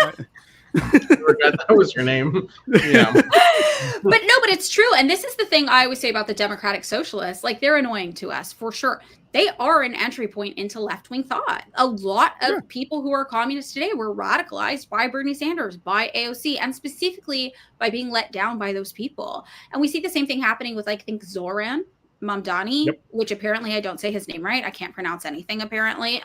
I forgot that was your name. Yeah. But it's true. And this is the thing I always say about the democratic socialists. Like, they're annoying to us for sure. They are an entry point into left-wing thought. A lot of people who are communists today were radicalized by Bernie Sanders, by AOC, and specifically by being let down by those people. And we see the same thing happening with, like, I think, Zoran Mamdani, which apparently I don't say his name right. I can't pronounce anything apparently.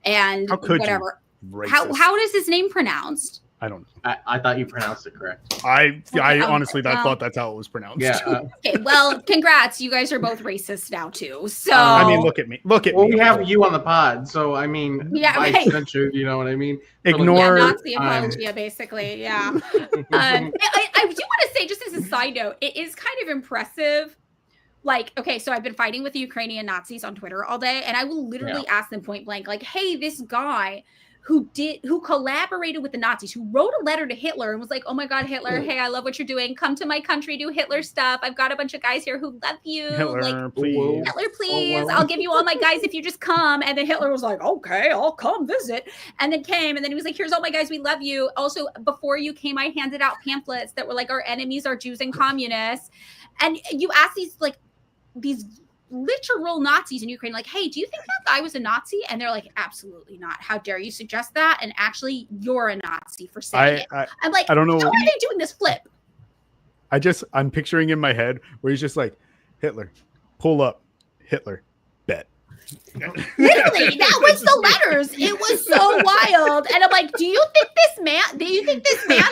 And whatever. How is his name pronounced? I don't know. I thought you pronounced it correct. I honestly thought that's how it was pronounced. Yeah. Okay. Well, congrats. You guys are both racist now too. So I mean, look at me. Well, we have you on the pod, so I mean, by extension, you know what I mean. Ignore Nazi apologia, basically. Yeah. I do want to say, just as a side note, it is kind of impressive. Like, okay, so I've been fighting with the Ukrainian Nazis on Twitter all day, and I will literally ask them point blank, like, hey, this guy who collaborated with the Nazis, who wrote a letter to Hitler and was like, oh my God, Hitler, hey, I love what you're doing. Come to my country, do Hitler stuff. I've got a bunch of guys here who love you. Hitler, please. Hitler, please. I'll give you all my guys if you just come. And then Hitler was like, okay, I'll come visit. And then came, and then he was like, here's all my guys, we love you. Also, before you came, I handed out pamphlets that were like, our enemies are Jews and communists. And you ask these literal Nazis in Ukraine, like, hey, do you think that guy was a Nazi? And they're like, absolutely not. How dare you suggest that? And actually, you're a Nazi for saying it. I'm like, I don't know. How are they doing this flip? I'm picturing in my head where he's just like, Hitler, pull up, Hitler, bet. Literally, that was the letters. It was so wild. And I'm like, do you think this man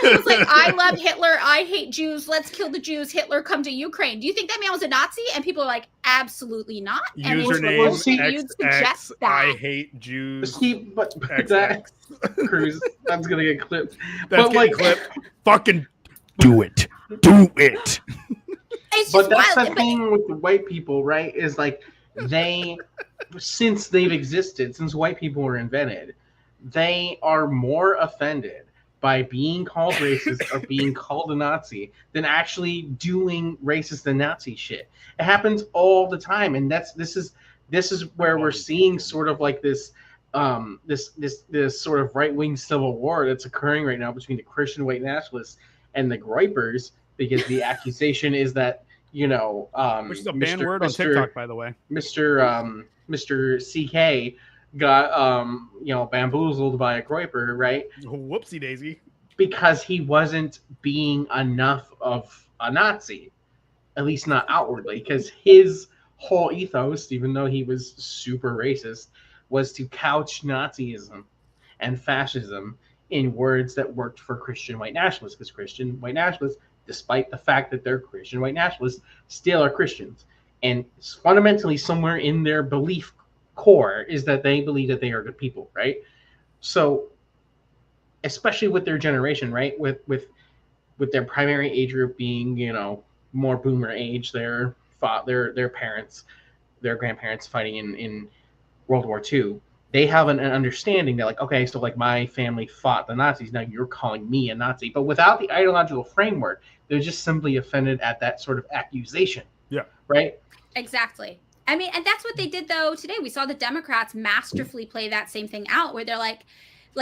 who was like, I love Hitler, I hate Jews, let's kill the Jews, Hitler, come to Ukraine, do you think that man was a Nazi? And people are like, absolutely not. And username XX, I hate Jews. But that Cruz, that's gonna get clipped. That's getting clipped. Fucking do it. Do it. But that's the thing with the white people, right? Is like, since white people were invented, they are more offended by being called racist or being called a Nazi than actually doing racist and Nazi shit. It happens all the time, and this is where we're seeing sort of like this sort of right-wing civil war that's occurring right now between the Christian white nationalists and the Groypers, because the accusation is that, you know, which is a banned word on TikTok, by the way. Mr. CK got bamboozled by a Groyper, right? Whoopsie daisy. Because he wasn't being enough of a Nazi, at least not outwardly, because his whole ethos, even though he was super racist, was to couch Nazism and fascism in words that worked for Christian white nationalists, because Christian white nationalists, despite the fact that they're Christian white nationalists, still are Christians. And fundamentally, somewhere in their belief core is that they believe that they are good people, right? So, especially with their generation, right? With their primary age group being, you know, more boomer age, their parents, their grandparents fighting in World War II, they have an understanding that, like, okay, so like my family fought the Nazis, now you're calling me a Nazi. But without the ideological framework, they're just simply offended at that sort of accusation. Yeah. Right? Exactly. I mean, and that's what they did, though, today. We saw the Democrats masterfully play that same thing out, where they're like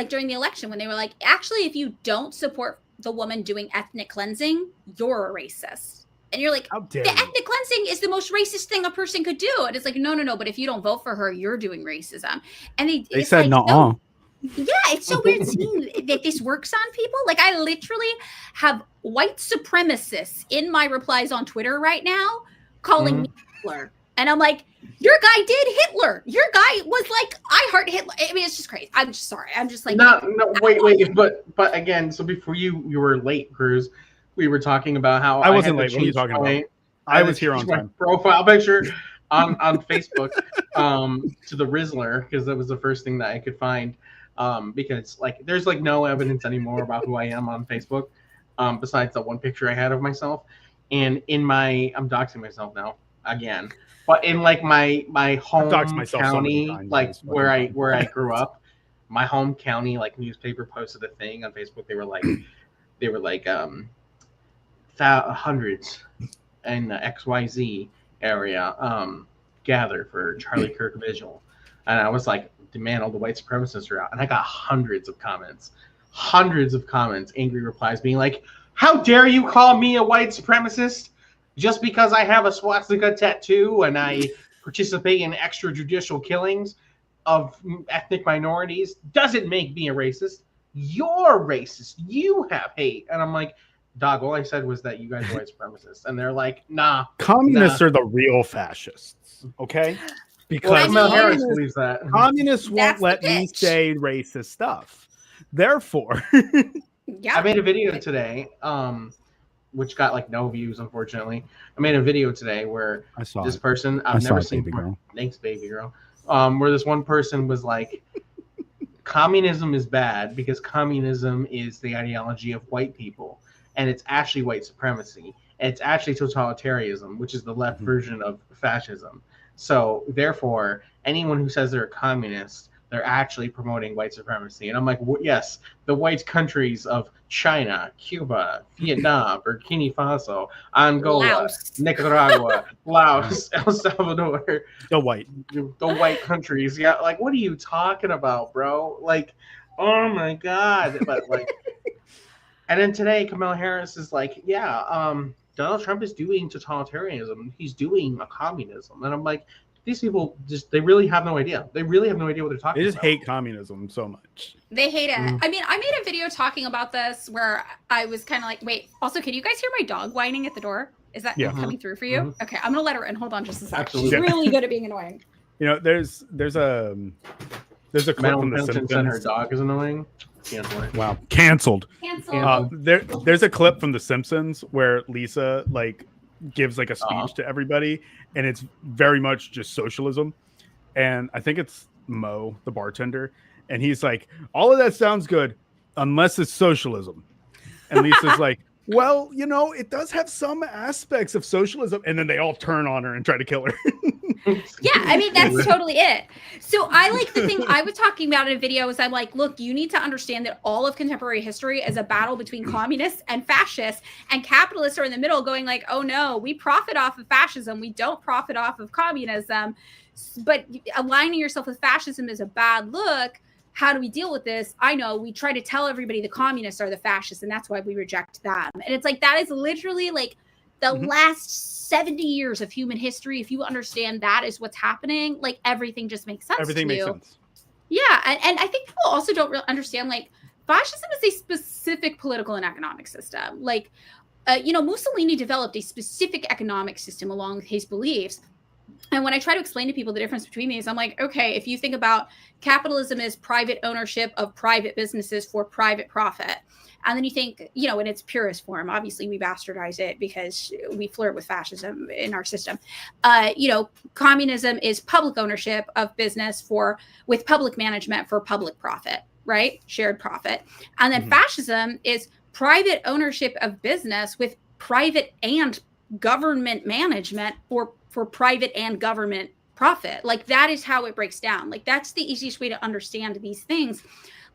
during the election, when they were like, actually, if you don't support the woman doing ethnic cleansing, you're a racist. And you're like, the ethnic cleansing is the most racist thing a person could do. And it's like, no, but if you don't vote for her, you're doing racism. And they said, like, no. Yeah, it's so weird seeing that this works on people. Like, I literally have white supremacists in my replies on Twitter right now calling me Hitler. And I'm like, your guy did Hitler. Your guy was like, I heart Hitler. I mean, it's just crazy. I'm just sorry. I'm just like, no, wait. But again, so before you were late, Cruz, we were talking about how I wasn't late. What are you talking about? I was here on time. Profile picture on Facebook to the Rizzler, because that was the first thing that I could find. Because like there's like no evidence anymore about who I am on Facebook, besides the one picture I had of myself. And I'm doxing myself now again. But in like my home county, like where I grew up, my home county like newspaper posted a thing on Facebook. They were like hundreds in the XYZ area gather for Charlie Kirk vigil. and I was like, man, all the white supremacists are out. And I got hundreds of comments, angry replies being like, how dare you call me a white supremacist just because I have a swastika tattoo and I participate in extrajudicial killings of ethnic minorities doesn't make me a racist. You're racist. You have hate. And I'm like, dog, all I said was that you guys are white supremacists. And they're like, nah. Communists are the real fascists, okay? Because Kamala Harris believes that. Communists won't let me say racist stuff. Therefore, yeah. I made a video today, which got like no views, unfortunately. I made a video today where this person I've never seen before. Thanks, baby girl. Where this one person was like, communism is bad because communism is the ideology of white people, and it's actually white supremacy. And it's actually totalitarianism, which is the left version of fascism. So therefore, anyone who says they're a communist, they're actually promoting white supremacy. And I'm like, yes, the white countries of China, Cuba, Vietnam, Burkina Faso, Angola, Laos. Nicaragua, Laos, El Salvador. the white. The white countries. Yeah, like, what are you talking about, bro? Like, oh my God. But like, and then today, Kamala Harris is like, yeah, Donald Trump is doing totalitarianism. He's doing a communism. And I'm like, these people they really have no idea. They really have no idea what they're talking about. They just hate communism so much. They hate it. I mean, I made a video talking about this where I was kind of like, wait, also, can you guys hear my dog whining at the door? Is that coming through for you? Okay, I'm going to let her in. Hold on just a second. Absolutely. She's really good at being annoying. You know, there's a clip Madeline from the Pendleton Simpsons. said her dog is annoying. Cancel it. Wow, canceled. Cancel. There's a clip from The Simpsons where Lisa like gives like a speech to everybody, and it's very much just socialism. And I think it's Mo, the bartender, and he's like, all of that sounds good unless it's socialism. And Lisa's like, well, you know, it does have some aspects of socialism. And then they all turn on her and try to kill her. Yeah, I mean, that's totally it. So I like the thing I was talking about in a video is I'm like, look, you need to understand that all of contemporary history is a battle between communists and fascists, and capitalists are in the middle going like, oh no, we profit off of fascism. We don't profit off of communism. But aligning yourself with fascism is a bad look. How do we deal with this? I know we try to tell everybody the communists are the fascists, and that's why we reject them. And it's like, that is literally like the last 70 years of human history. If you understand that is what's happening, like everything just makes sense. Everything makes sense. Yeah. And I think people also don't really understand, like, fascism is a specific political and economic system. Like, Mussolini developed a specific economic system along with his beliefs. And when I try to explain to people the difference between these, I'm like, okay, if you think about capitalism as private ownership of private businesses for private profit, and then you think, in its purest form, obviously we bastardize it because we flirt with fascism in our system. Communism is public ownership of business with public management for public profit, right? Shared profit. And then fascism is private ownership of business with private and government management for private and government profit. Like, that is how it breaks down. Like, that's the easiest way to understand these things.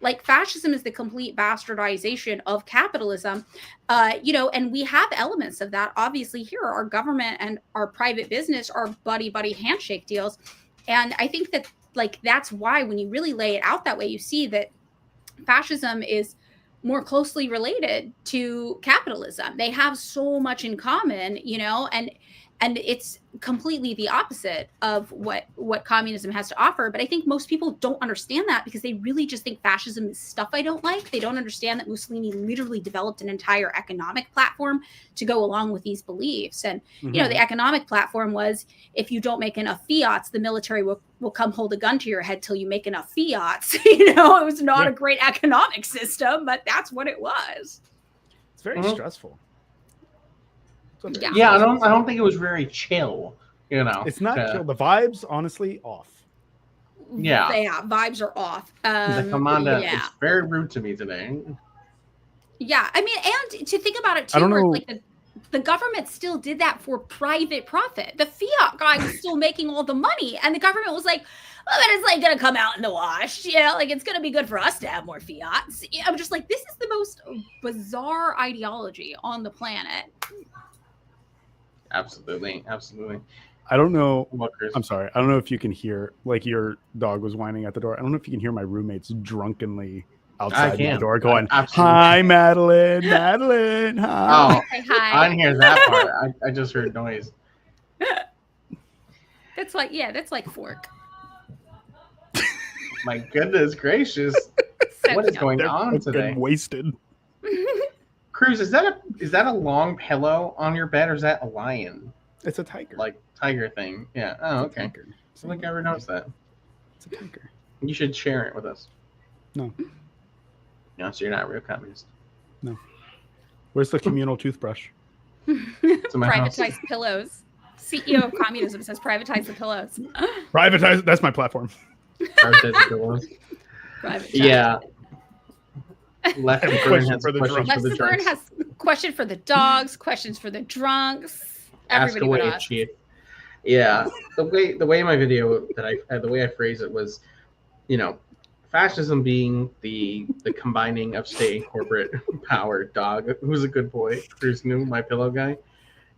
Like, fascism is the complete bastardization of capitalism, and we have elements of that. Obviously, here, our government and our private business are buddy handshake deals. And I think that, like, that's why when you really lay it out that way, you see that fascism is more closely related to capitalism. They have so much in common, and it's completely the opposite of what communism has to offer. But I think most people don't understand that because they really just think fascism is stuff I don't like. They don't understand that Mussolini literally developed an entire economic platform to go along with these beliefs. And, the economic platform was, if you don't make enough fiats, the military will come hold a gun to your head till you make enough fiats. It was not a great economic system, but that's what it was. It's very stressful. Yeah, I don't think it was very chill. It's not chill. The vibes, honestly, off. Yeah, vibes are off. The commander is very rude to me today. Yeah, I mean, and to think about it too, where like the government still did that for private profit. The fiat guy was still making all the money, and the government was like, well, but it's like going to come out in the wash. Like, it's going to be good for us to have more fiats. I'm just like, this is the most bizarre ideology on the planet. Absolutely. I don't know. What, Chris? I'm sorry. I don't know if you can hear, like your dog was whining at the door. I don't know if you can hear my roommates drunkenly outside the door going, "Hi, Madeline, Madeline, hi." Oh, Hi. I didn't hear that part. I just heard noise. That's like Fork. My goodness gracious. So What is cute. going on That's today? been wasted. Cruz, is that a long pillow on your bed, or is that a lion? It's a tiger. Like tiger thing. Yeah. Oh, It's a okay. tiger. I don't think I ever noticed that. It's a tiger. You should share it with us. No. No, so you're not a real communist. Where's the communal toothbrush? It's in my house. Privatized pillows. CEO of communism says privatize the pillows. Privatize. That's my platform. Prioritize the pillows. Privatize. Yeah. Left Have a Burn question has for the questions drunks. for the Lester Byrne drunks. has question for the dogs, questions for the drunks. Ask Everybody away, but us. chief. Yeah, the way in my video the way I phrase it was, fascism being the combining of state and corporate power. Dog, who's a good boy, Cruz knew, my pillow guy.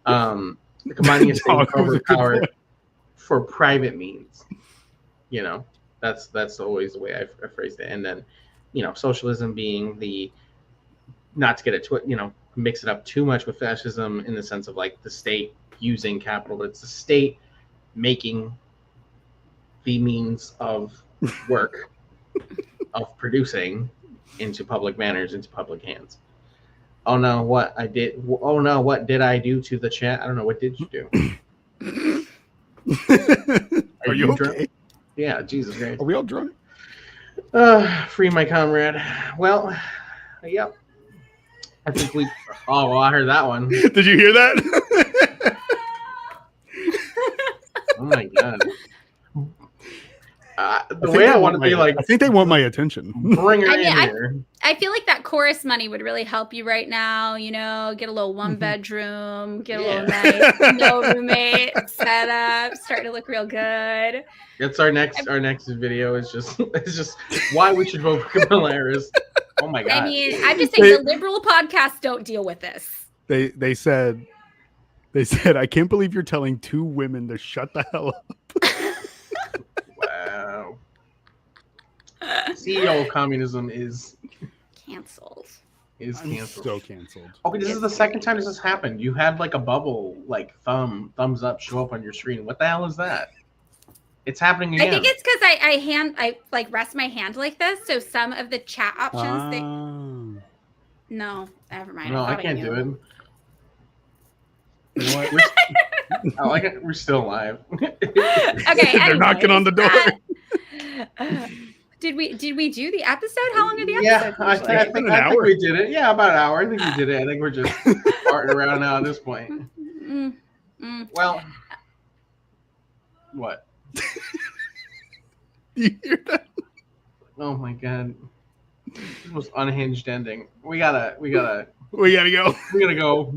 The combining of state and Dog, who's a corporate good power boy. for private means. That's always the way I phrased it. And then, socialism being the, not to get it to mix it up too much with fascism in the sense of like the state using capital, but it's the state making the means of work of producing into public manners, into public hands. Oh no, what did I do to the chat? I don't know, what did you do? Are you drunk? okay? Yeah, Jesus Christ. Are we all drunk? Free my comrade. Well, yep. I think we. Oh, well, I heard that one. Did you hear that? Oh my god. The way I want to be like, I think they want my attention. bring her I mean, in here. I feel like that chorus money would really help you right now. Get a little one bedroom, get a little nice, no roommate setup, starting to look real good. That's our next video is just why we should vote for Kamala Harris. Oh my god. I mean, I'm just saying the liberal podcasts don't deal with this. They said I can't believe you're telling two women to shut the hell up. Wow. CEO of communism is Canceled. canceled. So canceled. Okay, this is the second time this has happened. You had like a bubble, like thumbs up show up on your screen. What the hell is that? It's happening again. I think it's because I like rest my hand like this, so some of the chat options. No, never mind. No, I thought can't knew. do it. You know what? I like it. We're still live. Okay, They're knocking on the door. Did we do the episode? How long did the episode? Yeah, I usually? think we did it. Yeah, about an hour. I think we did it. I think we're just farting around now at this point. Well, what? You hear that? Oh my god, this was unhinged ending. We gotta go. go.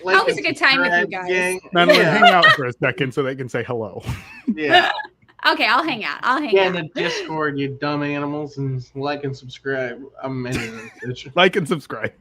Always a good time with you guys. Madeline, hang out for a second so they can say hello. Yeah. Okay, I'll hang out. Yeah, in the Discord, you dumb animals, and like and subscribe. I'm ending this. Like and subscribe.